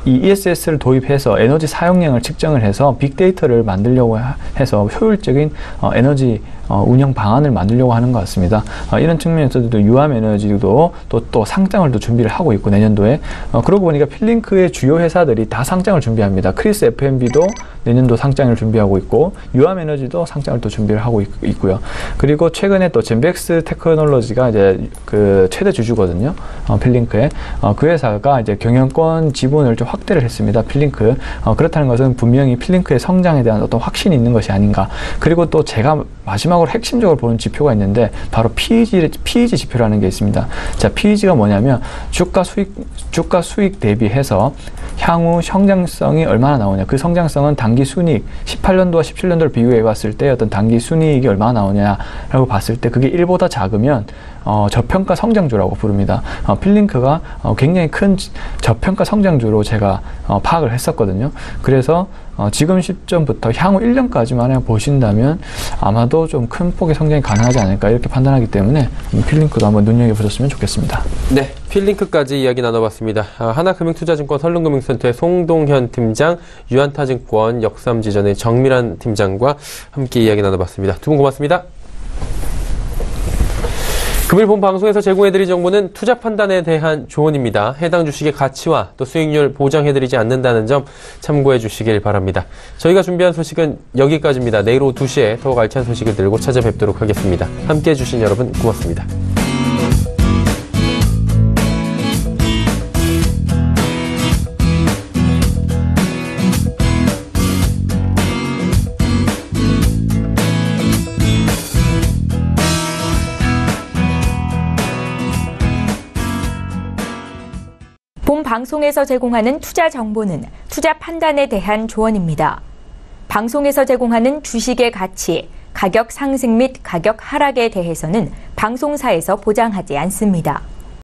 이 ESS를 도입해서 에너지 사용량을 측정을 해서 빅데이터를 만들려고 해서 효율적인 에너지 운영 방안을 만들려고 하는 것 같습니다. 이런 측면에서도 유암에너지도 또 상장을 또 준비를 하고 있고 내년도에 그러고 보니까 필링크의 주요 회사들이 다 상장을 준비합니다. 크리스 F&B도 내년도 상장을 준비하고 있고 유암에너지도 상장을 또 준비를 하고 있고요. 그리고 최근에 또 젠벡스 테크놀로지가 이제 그 최대 주주거든요. 필링크의 그 회사가 이제 경영권 자본 지분을 좀 확대를 했습니다. 필링크. 그렇다는 것은 분명히 필링크의 성장에 대한 어떤 확신이 있는 것이 아닌가. 그리고 또 제가 마지막으로 핵심적으로 보는 지표가 있는데 바로 PEG 지표라는 게 있습니다. 자, PEG가 뭐냐면 주가 수익 대비해서 향후 성장성이 얼마나 나오냐. 그 성장성은 단기 순이익, 18년도와 17년도를 비교해 봤을 때 어떤 단기 순이익이 얼마나 나오냐라고 봤을 때 그게 1보다 작으면 저평가 성장주라고 부릅니다. 필링크가 굉장히 큰 저평가 성장주로 제가 파악을 했었거든요. 그래서 지금 시점부터 향후 1년까지만 보신다면 아마도 좀 큰 폭의 성장이 가능하지 않을까 이렇게 판단하기 때문에 필링크도 한번 눈여겨보셨으면 좋겠습니다. 네, 필링크까지 이야기 나눠봤습니다. 하나금융투자증권 설릉금융센터의 송동현 팀장, 유한타증권 역삼지전의 정밀한 팀장과 함께 이야기 나눠봤습니다. 두 분 고맙습니다. 금일 본 방송에서 제공해드린 정보는 투자 판단에 대한 조언입니다. 해당 주식의 가치와 또 수익률 보장해드리지 않는다는 점 참고해 주시길 바랍니다. 저희가 준비한 소식은 여기까지입니다. 내일 오후 2시에 더욱 알찬 소식을 들고 찾아뵙도록 하겠습니다. 함께해 주신 여러분 고맙습니다. 본 방송에서 제공하는 투자 정보는 투자 판단에 대한 조언입니다. 방송에서 제공하는 주식의 가치, 가격 상승 및 가격 하락에 대해서는 방송사에서 보장하지 않습니다.